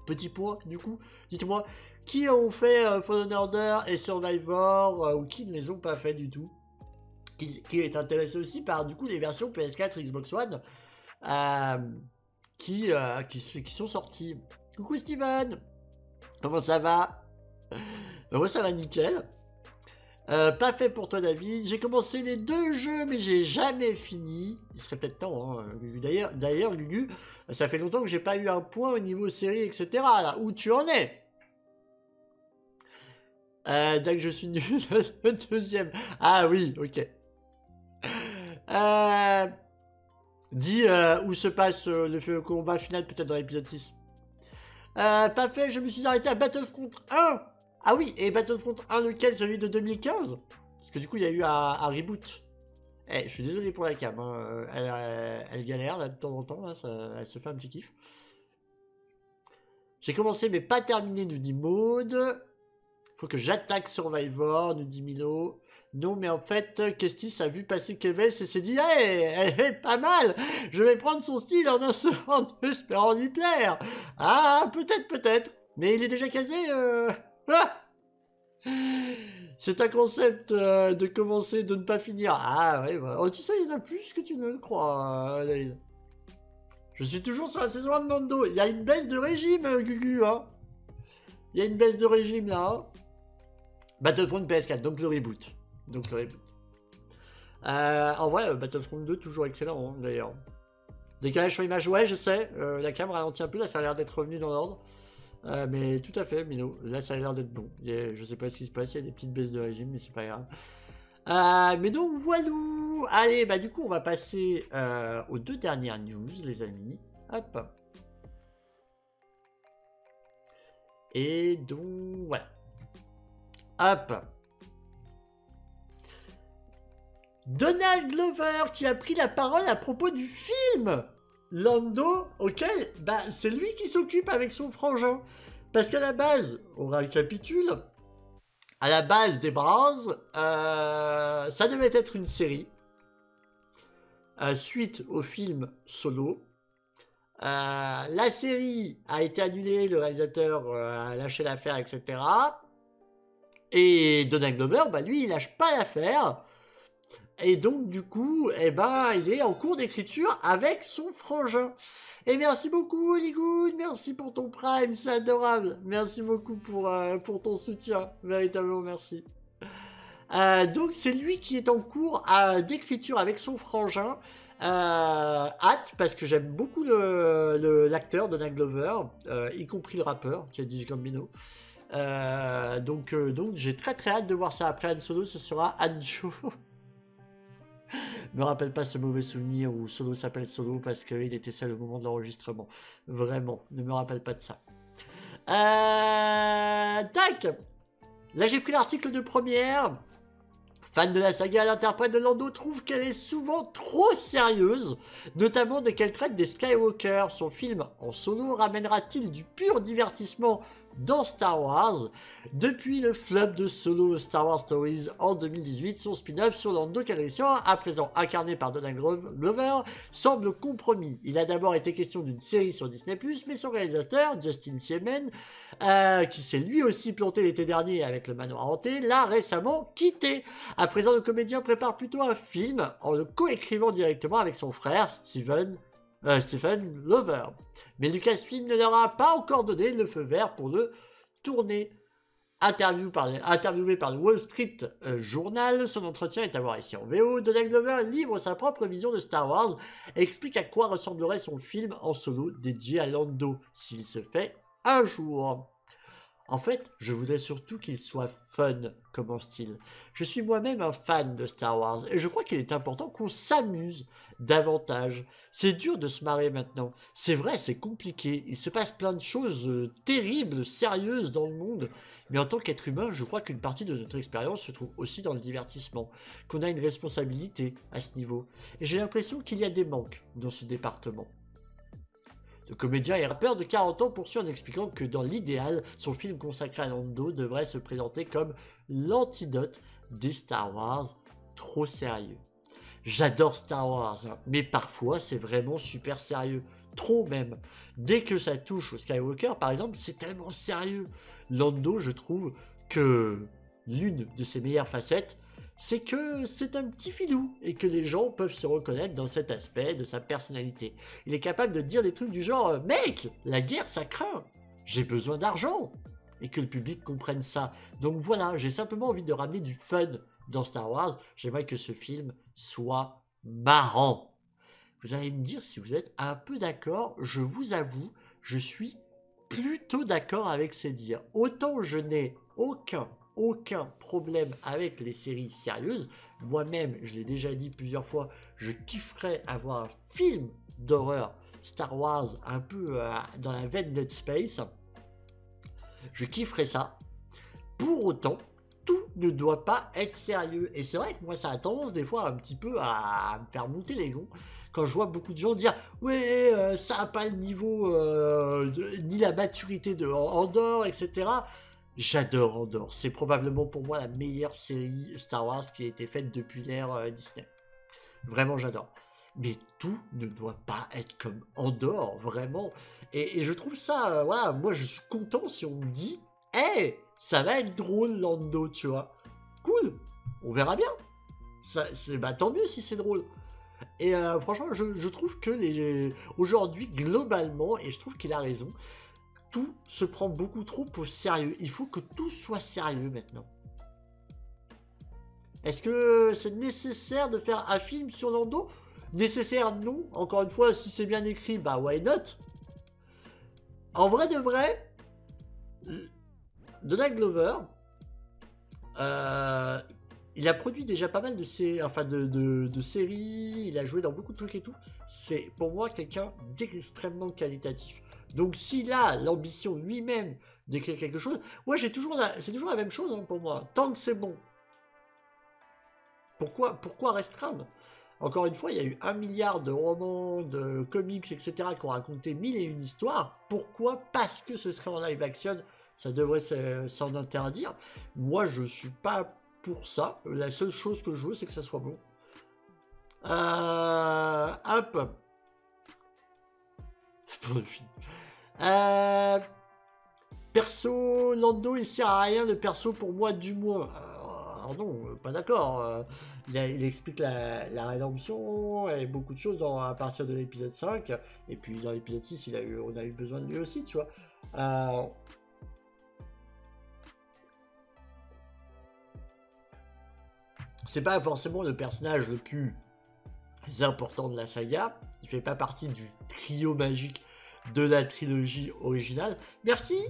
Petit point du coup, dites-moi, qui ont fait Fallen Order et Survivor ou qui ne les ont pas fait du tout, qui est intéressé aussi par du coup les versions PS4 Xbox One qui sont sorties. Coucou Steven, comment ça va? Moi ça va nickel. Pas fait pour toi David, j'ai commencé les 2 jeux mais j'ai jamais fini. Il serait peut-être temps, hein. D'ailleurs Lulu, ça fait longtemps que j'ai pas eu un point au niveau série, etc. Là, où tu en es? Dès que je suis nul, le 2e. Ah oui, ok. Dis où se passe le combat final, peut-être dans l'épisode 6. Pas fait, je me suis arrêté à Battlefront 1. Ah oui, et Battlefront 1 lequel? Celui de 2015? Parce que du coup il y a eu un reboot. Je suis désolé pour la cam, hein. Elle galère là de temps en temps, là, elle se fait un petit kiff. J'ai commencé mais pas terminé, nous dit Maud. Faut que j'attaque Survivor, nous dit Milo. Non mais en fait, Kestis a vu passer Keves et s'est dit « Hey, elle est pas mal. Je vais prendre son style en espérant lui plaire. » Ah, peut-être. Mais il est déjà casé. Ah, c'est un concept de commencer, de ne pas finir. Ah ouais, bah. Oh, tu sais, il y en a plus que tu ne le crois, David. Je suis toujours sur la saison 1 de Mando. Il y a une baisse de régime, Gugu, hein. Il y a une baisse de régime, là. Hein. Battlefront PS4, donc le reboot. En vrai, Battlefront 2, toujours excellent, hein, d'ailleurs. Décalage sur image, ouais, je sais. La cam ralentit un peu, là, ça a l'air d'être revenu dans l'ordre. Mais tout à fait, Mino. Là, ça a l'air d'être bon. Je sais pas ce qui se passe, il y a des petites baisses de régime, mais c'est pas grave. Mais donc, voilà. Allez, bah du coup, on va passer aux 2 dernières news, les amis. Hop. Et donc, voilà. Hop. Donald Glover qui a pris la parole à propos du film Lando, auquel c'est lui qui s'occupe avec son frangin. Parce qu'à la base, on récapitule, à la base des bases, ça devait être une série suite au film Solo. La série a été annulée, le réalisateur a lâché l'affaire, etc. Et Donald Glover, lui, il lâche pas l'affaire. Et donc, du coup, il est en cours d'écriture avec son frangin. Et merci beaucoup, Hollywood, merci pour ton prime, c'est adorable. Merci beaucoup pour ton soutien, véritablement merci. Donc, c'est lui qui est en cours d'écriture avec son frangin. Hâte, parce que j'aime beaucoup l'acteur Donald Glover, y compris le rappeur, Childish Gambino. Donc j'ai très très hâte de voir ça. Après Han Solo, ce sera Han Jo. Me rappelle pas ce mauvais souvenir où Solo s'appelle Solo parce qu'il était seul au moment de l'enregistrement. Vraiment, ne me rappelle pas de ça. Tac. Là j'ai pris l'article de première. Fan de la saga, l'interprète de Lando trouve qu'elle est souvent trop sérieuse, notamment dès qu'elle traite des Skywalker. Son film en solo ramènera-t-il du pur divertissement dans Star Wars. Depuis le flop de Solo Star Wars Stories en 2018, son spin-off sur Lando Calrissian, à présent incarné par Donald Glover, semble compromis. Il a d'abord été question d'une série sur Disney+, mais son réalisateur, Justin Siemen, qui s'est lui aussi planté l'été dernier avec Le Manoir Hanté, l'a récemment quitté. À présent, le comédien prépare plutôt un film en le coécrivant directement avec son frère, Stephen Lover. Mais Lucasfilm ne leur a pas encore donné le feu vert pour le tourner. Interviewé par le Wall Street Journal, son entretien est à voir ici en VO. Donald Glover livre sa propre vision de Star Wars et explique à quoi ressemblerait son film en solo dédié à Lando, s'il se fait un jour. En fait, je voudrais surtout qu'il soit fun, commence-t-il. Je suis moi-même un fan de Star Wars, et je crois qu'il est important qu'on s'amuse davantage. C'est dur de se marrer maintenant. C'est vrai, c'est compliqué. Il se passe plein de choses terribles, sérieuses dans le monde. Mais en tant qu'être humain, je crois qu'une partie de notre expérience se trouve aussi dans le divertissement, qu'on a une responsabilité à ce niveau. Et j'ai l'impression qu'il y a des manques dans ce département. Le comédien et rappeur de 40 ans poursuit en expliquant que dans l'idéal, son film consacré à Lando devrait se présenter comme l'antidote des Star Wars trop sérieux. J'adore Star Wars, hein, mais parfois c'est vraiment super sérieux. Trop même. Dès que ça touche au Skywalker, par exemple, c'est tellement sérieux. Lando, je trouve que l'une de ses meilleures facettes, c'est que c'est un petit filou et que les gens peuvent se reconnaître dans cet aspect de sa personnalité. Il est capable de dire des trucs du genre « Mec, la guerre ça craint, j'ai besoin d'argent !» et que le public comprenne ça. Donc voilà, j'ai simplement envie de ramener du fun dans Star Wars. J'aimerais que ce film soit marrant. Vous allez me dire si vous êtes un peu d'accord. Je vous avoue, je suis plutôt d'accord avec ces dires. Autant je n'ai aucun problème avec les séries sérieuses. Moi-même, je l'ai déjà dit plusieurs fois, je kifferais avoir un film d'horreur Star Wars un peu dans la veine Dead Space. Je kifferais ça. Pour autant, tout ne doit pas être sérieux. Et c'est vrai que moi, ça a tendance des fois un petit peu à me faire monter les gonds quand je vois beaucoup de gens dire « Ouais, ça n'a pas le niveau ni la maturité de Andor, etc. » J'adore Andor. C'est probablement pour moi la meilleure série Star Wars qui a été faite depuis l'ère Disney. Vraiment, j'adore. Mais tout ne doit pas être comme Andor, vraiment. Et je trouve ça, voilà, moi je suis content si on me dit « Hey, ça va être drôle Lando, tu vois. Cool, on verra bien. Bah, tant mieux si c'est drôle. » Et franchement, je trouve que aujourd'hui, globalement, et je trouve qu'il a raison, tout se prend beaucoup trop au sérieux. Il faut que tout soit sérieux maintenant. Est-ce que c'est nécessaire de faire un film sur Lando? Nécessaire, non. Encore une fois, si c'est bien écrit, bah why not? En vrai de vrai, Donald Glover, il a produit déjà pas mal de séries, il a joué dans beaucoup de trucs et tout. C'est pour moi quelqu'un d'extrêmement qualitatif. Donc s'il a l'ambition lui-même d'écrire quelque chose, moi c'est toujours la même chose hein, pour moi. Tant que c'est bon. Pourquoi restreindre? Encore une fois, il y a eu 1 milliard de romans, de comics, etc. qui ont raconté 1001 histoires. Pourquoi? Parce que ce serait en live action, ça devrait s'en interdire. Moi, je suis pas pour ça. La seule chose que je veux, c'est que ça soit bon. Hop. Pour le film. Perso, Lando, il sert à rien, le perso pour moi, du moins. Alors non, pas d'accord. Il explique la rédemption et beaucoup de choses à partir de l'épisode 5. Et puis dans l'épisode 6, on a eu besoin de lui aussi, tu vois. C'est pas forcément le personnage le plus important de la saga. Il fait pas partie du trio magique de la trilogie originale. Merci.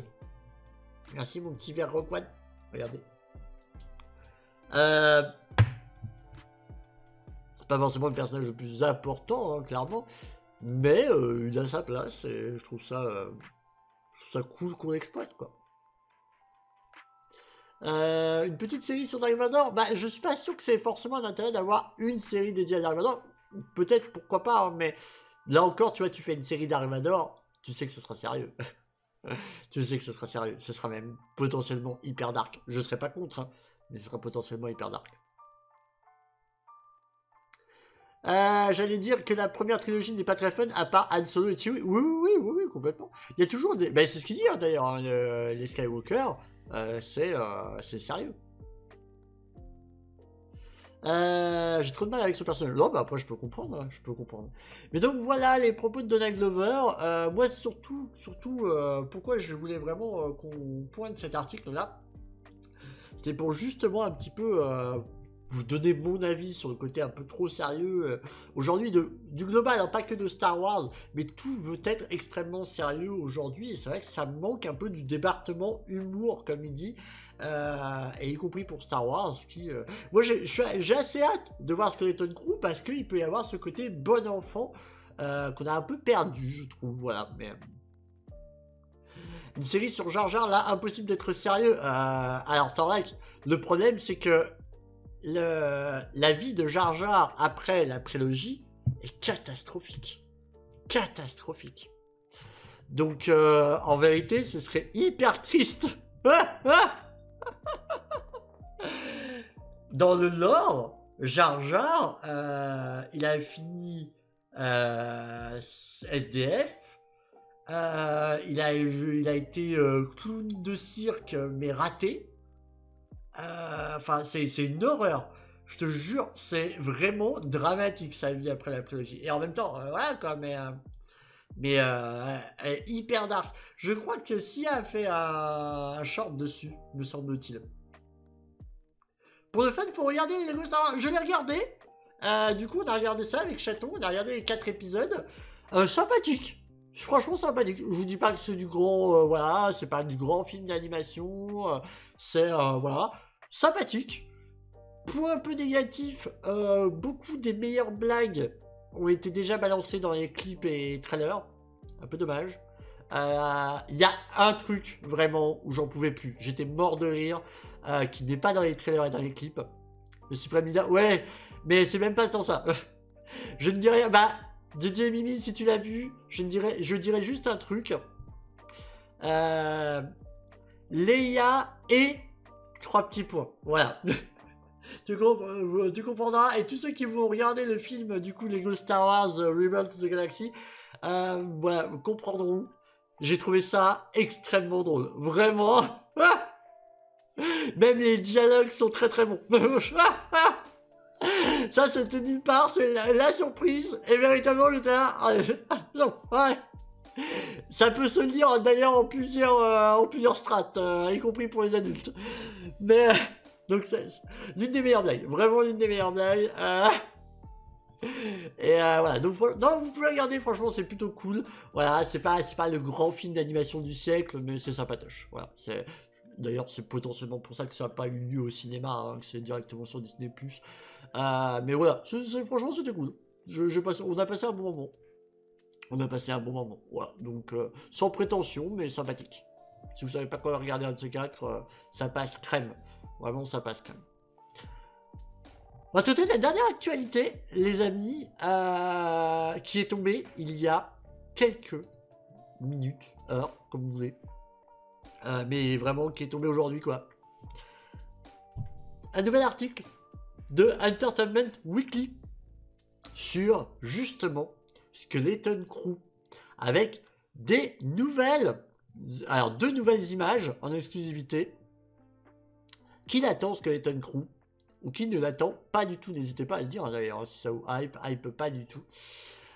Merci mon petit verre Rock One. Regardez. C'est pas forcément le personnage le plus important, hein, clairement. Mais il a sa place et je trouve ça cool qu'on l'exploite, quoi. Une petite série sur Dark Vador, bah je suis pas sûr que c'est forcément un intérêt d'avoir une série dédiée à Dark Vador. Peut-être, pourquoi pas, hein, mais là encore, tu vois, tu fais une série Dark Vador, tu sais que ce sera sérieux. Tu sais que ce sera sérieux. Ce sera même potentiellement hyper dark. Je serais pas contre, hein, mais ce sera potentiellement hyper dark. J'allais dire que la première trilogie n'est pas très fun, à part Han Solo et Chewie. Oui, complètement. Il y a toujours des... Ben, c'est ce qu'il dit, hein, d'ailleurs, hein, les Skywalker. C'est sérieux. J'ai trop de mal avec ce personnage. Non, bah après je peux comprendre, hein, je peux comprendre. Mais donc voilà les propos de Donald Glover. Moi surtout, pourquoi je voulais vraiment qu'on pointe cet article-là, c'était pour justement un petit peu vous donner mon avis sur le côté un peu trop sérieux aujourd'hui du global, hein, pas que de Star Wars, mais tout veut être extrêmement sérieux aujourd'hui. Et c'est vrai que ça manque un peu du département humour, comme il dit. Et y compris pour Star Wars qui moi j'ai assez hâte de voir Skeleton Crew parce qu'il peut y avoir ce côté bon enfant qu'on a un peu perdu, je trouve. Voilà, mais une série sur Jar Jar, là, impossible d'être sérieux. Alors Torek, le problème c'est que la vie de Jar Jar après la prélogie est catastrophique, donc en vérité ce serait hyper triste. Dans le lore, Jar Jar, il a fini SDF. Il a été clown de cirque, mais raté. Enfin, c'est une horreur. Je te jure, c'est vraiment dramatique sa vie après la prélogie. Et en même temps, voilà quoi, mais hyper dark. Je crois que Sia a fait un short dessus, me semble-t-il. Pour le fun, il faut regarder les Lego Star Wars. Je l'ai regardé. Du coup, on a regardé ça avec Chaton. On a regardé les 4 épisodes. Sympathique. Franchement, sympathique. Je vous dis pas que c'est du grand... voilà, c'est pas du grand film d'animation. C'est... voilà. Sympathique. Point un peu négatif. Beaucoup des meilleures blagues ont été déjà balancées dans les clips et trailers. Un peu dommage. Il y a un truc, vraiment, où j'en pouvais plus. J'étais mort de rire. Qui n'est pas dans les trailers et dans les clips. Le Supreme Leader, ouais, mais c'est même pas tant ça. Je ne dirais, bah, Didier et Mimi, si tu l'as vu, je dirais juste un truc. Leia et 3 petits points, voilà. tu comprendras, et tous ceux qui vont regarder le film, du coup, Lego Star Wars Rebels of the Galaxy, voilà, comprendront. J'ai trouvé ça extrêmement drôle, vraiment. Même les dialogues sont très très bons. Ça, c'était nulle part, c'est la surprise. Et véritablement, j'étais là. Non, ouais. Ça peut se lire d'ailleurs en plusieurs strates, y compris pour les adultes. Mais, donc, c'est l'une des meilleures blagues. Vraiment l'une des meilleures blagues. Et voilà, donc non, vous pouvez regarder, franchement, c'est plutôt cool. Voilà, c'est pas le grand film d'animation du siècle, mais c'est sympatoche. Voilà, c'est. D'ailleurs, c'est potentiellement pour ça que ça n'a pas eu lieu au cinéma, hein, que c'est directement sur Disney+. Mais voilà, franchement, c'était cool. On a passé un bon moment. Voilà, donc sans prétention, mais sympathique. Si vous savez pas quoi regarder un de ces 4, ça passe crème. Vraiment, ça passe crème. On va tenter la dernière actualité, les amis, qui est tombée il y a quelques minutes, heures, comme vous voulez. Mais vraiment qui est tombé aujourd'hui, quoi. Un nouvel article de Entertainment Weekly sur justement Skeleton Crew avec des nouvelles, alors 2 nouvelles images en exclusivité. Qui l'attend Skeleton Crew ou qui ne l'attend pas du tout, n'hésitez pas à le dire, hein, d'ailleurs si ça vous hype pas du tout.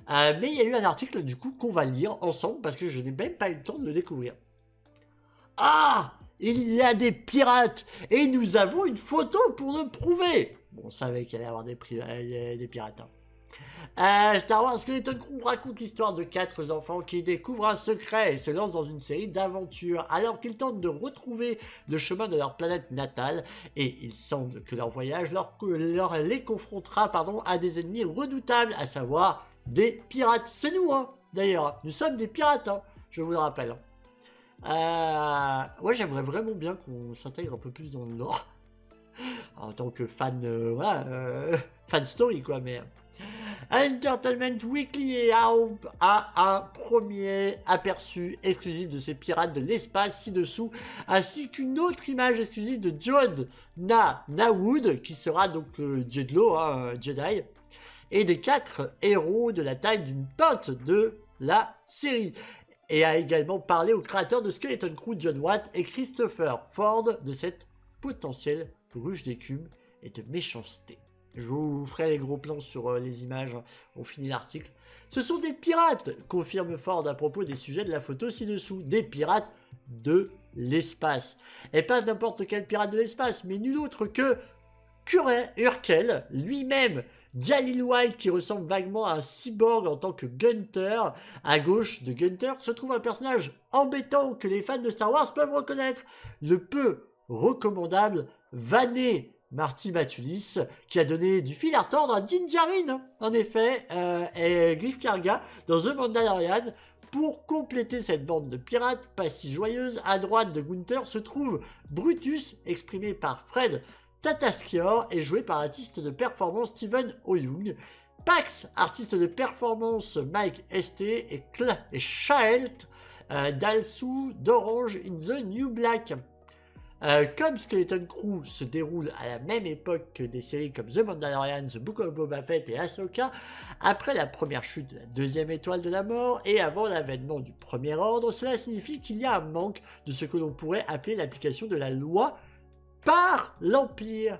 Mais il y a eu un article du coup qu'on va lire ensemble parce que je n'ai même pas eu le temps de le découvrir. Ah, il y a des pirates et nous avons une photo pour le prouver. Bon, on savait qu'il allait y avoir des pirates. Hein. Star Wars Skeleton Crew raconte l'histoire de 4 enfants qui découvrent un secret et se lancent dans une série d'aventures alors qu'ils tentent de retrouver le chemin de leur planète natale. Et il semble que leur voyage les confrontera à des ennemis redoutables, à savoir des pirates. C'est nous, hein, d'ailleurs. Nous sommes des pirates, hein, je vous le rappelle. Ouais, j'aimerais vraiment bien qu'on s'intègre un peu plus dans le lore en tant que fan, fan story, quoi. Mais Entertainment Weekly a un premier aperçu exclusif de ces pirates de l'espace ci-dessous, ainsi qu'une autre image exclusive de John Nawood, qui sera donc le Jedlo, Jedi, et des 4 héros de la taille d'une pinte de la série. Et a également parlé au créateur de Skeleton Crew, John Watt, et Christopher Ford de cette potentielle ruche d'écume et de méchanceté. Je vous ferai les gros plans sur les images, on finit l'article. Ce sont des pirates, confirme Ford à propos des sujets de la photo ci-dessous. Des pirates de l'espace. Et pas n'importe quel pirate de l'espace, mais nul autre que Urkel, lui-même. Jalil White, qui ressemble vaguement à un cyborg en tant que Gunter. À gauche de Gunter se trouve un personnage embêtant que les fans de Star Wars peuvent reconnaître. Le peu recommandable Vané Marty Matulis, qui a donné du fil à retordre à Din Djarin, en effet, et Griff Karga dans The Mandalorian. Pour compléter cette bande de pirates pas si joyeuse, à droite de Gunther se trouve Brutus, exprimé par Fred Tatasciore, et joué par l'artiste de performance Steven Oyung. Pax, artiste de performance Mike St, et Shaelt Dalsu d'Orange in the New Black. Comme Skeleton Crew se déroule à la même époque que des séries comme The Mandalorian, The Book of Boba Fett et Ahsoka, après la première chute de la deuxième étoile de la mort et avant l'avènement du premier ordre, cela signifie qu'il y a un manque de ce que l'on pourrait appeler l'application de la loi par l'Empire.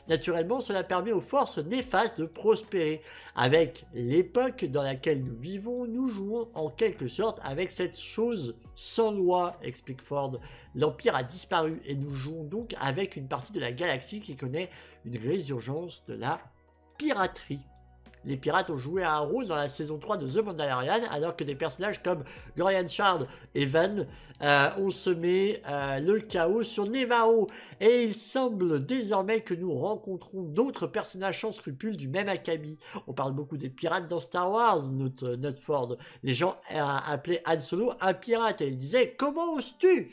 Naturellement, cela permet aux forces néfastes de prospérer. Avec l'époque dans laquelle nous vivons, nous jouons en quelque sorte avec cette chose sans loi, explique Ford. L'Empire a disparu et nous jouons donc avec une partie de la galaxie qui connaît une résurgence de la piraterie. Les pirates ont joué un rôle dans la saison 3 de The Mandalorian, alors que des personnages comme Gorian Shard et Van ont semé le chaos sur Nevarro. Et il semble désormais que nous rencontrons d'autres personnages sans scrupules du même acabit. On parle beaucoup des pirates dans Star Wars, note Ford. Les gens appelaient Han Solo un pirate et ils disaient « Comment oses-tu »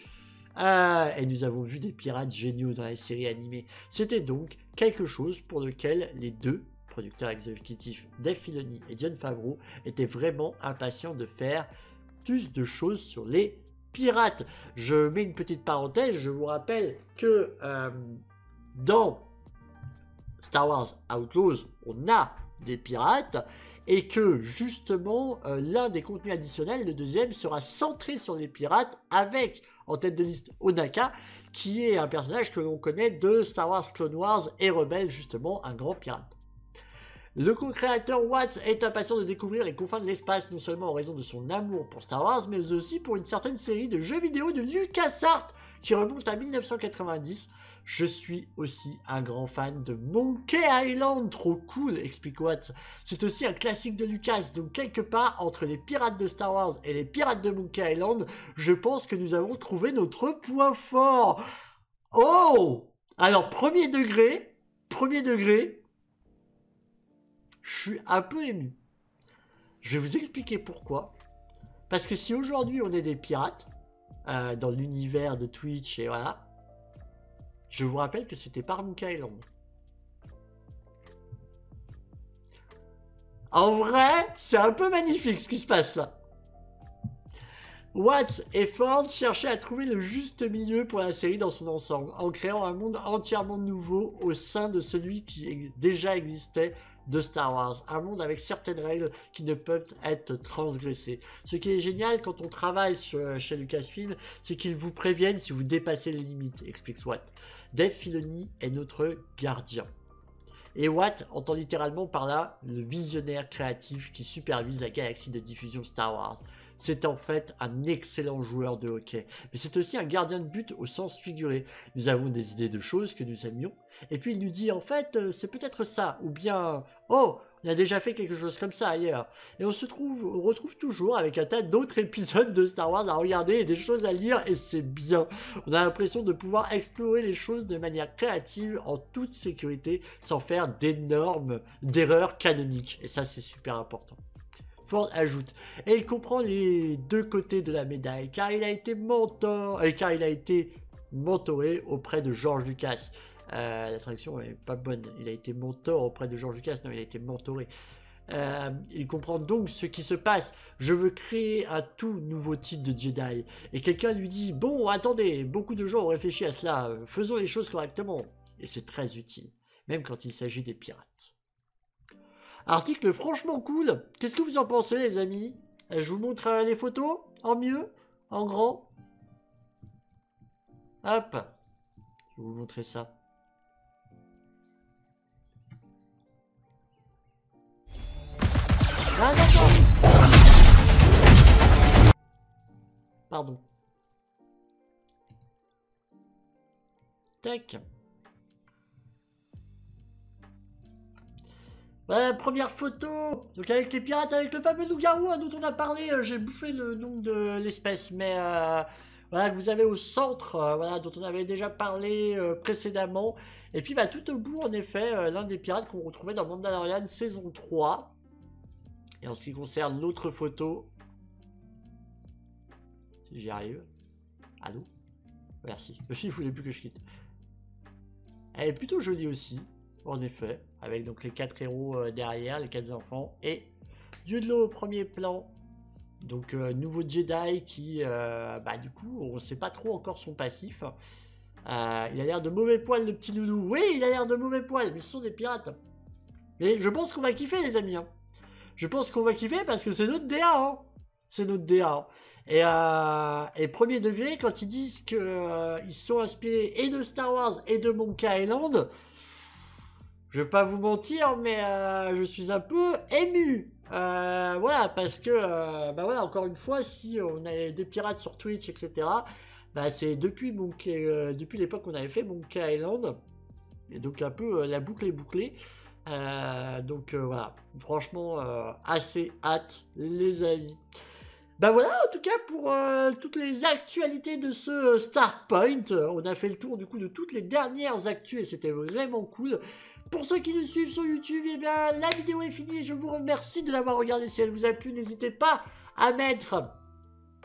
et nous avons vu des pirates géniaux dans les séries animées. C'était donc quelque chose pour lequel les deux producteurs exécutifs Dave Filoni et Jon Favreau étaient vraiment impatients de faire plus de choses sur les pirates. Je mets une petite parenthèse, je vous rappelle que dans Star Wars Outlaws, on a des pirates et que justement l'un des contenus additionnels, le deuxième, sera centré sur les pirates avec en tête de liste Onaka, qui est un personnage que l'on connaît de Star Wars Clone Wars et Rebelle, justement un grand pirate. Le co-créateur Watts est impatient de découvrir les confins de l'espace, non seulement en raison de son amour pour Star Wars, mais aussi pour une certaine série de jeux vidéo de LucasArts qui remonte à 1990. Je suis aussi un grand fan de Monkey Island, trop cool, explique Watts. C'est aussi un classique de Lucas, donc quelque part entre les pirates de Star Wars et les pirates de Monkey Island, je pense que nous avons trouvé notre point fort. Oh! Alors, premier degré, je suis un peu ému. Je vais vous expliquer pourquoi. Parce que si aujourd'hui on est des pirates, dans l'univers de Twitch et voilà, je vous rappelle que c'était par Monkey Island. En vrai, c'est un peu magnifique ce qui se passe là. Watts et Ford cherchaient à trouver le juste milieu pour la série dans son ensemble, en créant un monde entièrement nouveau au sein de celui qui déjà existait de Star Wars. Un monde avec certaines règles qui ne peuvent être transgressées. Ce qui est génial quand on travaille chez Lucasfilm, c'est qu'ils vous préviennent si vous dépassez les limites, explique Watt. Dave Filoni est notre gardien. Et Watt entend littéralement par là le visionnaire créatif qui supervise la galaxie de diffusion Star Wars. C'est en fait un excellent joueur de hockey, mais c'est aussi un gardien de but au sens figuré. Nous avons des idées de choses que nous aimions, et puis il nous dit en fait c'est peut-être ça, ou bien oh on a déjà fait quelque chose comme ça ailleurs. Et on retrouve toujours avec un tas d'autres épisodes de Star Wars à regarder et des choses à lire, et c'est bien. On a l'impression de pouvoir explorer les choses de manière créative en toute sécurité sans faire d'erreurs canoniques, et ça c'est super important. Ford ajoute, et il comprend les deux côtés de la médaille, car il a été mentoré auprès de George Lucas. La traduction est pas bonne. Il a été mentor auprès de George Lucas. Non, il a été mentoré. Il comprend donc ce qui se passe. Je veux créer un tout nouveau type de Jedi. Et quelqu'un lui dit, bon, attendez, beaucoup de gens ont réfléchi à cela. Faisons les choses correctement. Et c'est très utile. Même quand il s'agit des pirates. Article franchement cool. Qu'est-ce que vous en pensez, les amis? Je vous montre les photos en mieux, en grand. Hop. Je vais vous montrer ça. Ah, non. Pardon. Tac. Voilà, première photo. Donc avec les pirates, avec le fameux loup-garou dont on a parlé. J'ai bouffé le nom de l'espèce, mais voilà, que vous avez au centre, voilà, dont on avait déjà parlé précédemment. Et puis bah, tout au bout, en effet, l'un des pirates qu'on retrouvait dans Mandalorian saison 3. Et en ce qui concerne l'autre photo, si j'y arrive. Allô? Merci. Il ne voulait plus que je quitte. Elle est plutôt jolie aussi, en effet, avec donc les 4 héros derrière, les 4 enfants, et Dieu de l'eau au premier plan. Donc nouveau Jedi qui, bah du coup, on ne sait pas trop encore son passif. Il a l'air de mauvais poil, le petit loulou. Oui, il a l'air de mauvais poil, mais ce sont des pirates. Mais je pense qu'on va kiffer, les amis. Hein. Je pense qu'on va kiffer parce que c'est notre DA. Hein. C'est notre DA. Et premier degré, quand ils disent qu'ils sont inspirés et de Star Wars et de Monkey Island, je vais pas vous mentir, mais je suis un peu ému. Voilà, parce que, bah voilà, encore une fois, si on a des pirates sur Twitch, etc., bah c'est depuis l'époque qu'on avait fait Monkey Island, et donc un peu la boucle est bouclée. Donc voilà, franchement, assez hâte, les amis. Bah voilà, en tout cas, pour toutes les actualités de ce Starpoint, on a fait le tour du coup de toutes les dernières actus et c'était vraiment cool. Pour ceux qui nous suivent sur YouTube, eh bien, la vidéo est finie. Je vous remercie de l'avoir regardée. Si elle vous a plu, n'hésitez pas à mettre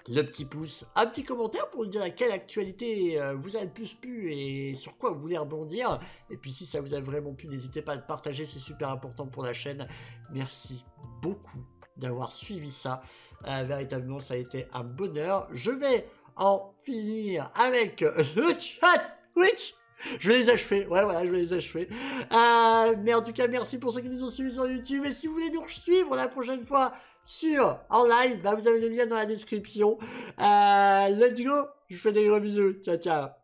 le petit pouce, un petit commentaire pour nous dire à quelle actualité vous a le plus plu et sur quoi vous voulez rebondir. Et puis si ça vous a vraiment plu, n'hésitez pas à le partager, c'est super important pour la chaîne. Merci beaucoup d'avoir suivi ça. Véritablement, ça a été un bonheur. Je vais en finir avec le chat Twitch. Je vais les achever, ouais voilà, je vais les achever. Mais en tout cas, merci pour ceux qui nous ont suivis sur YouTube. Et si vous voulez nous suivre la prochaine fois en live, bah vous avez le lien dans la description. Let's go, je vous fais des gros bisous, ciao ciao.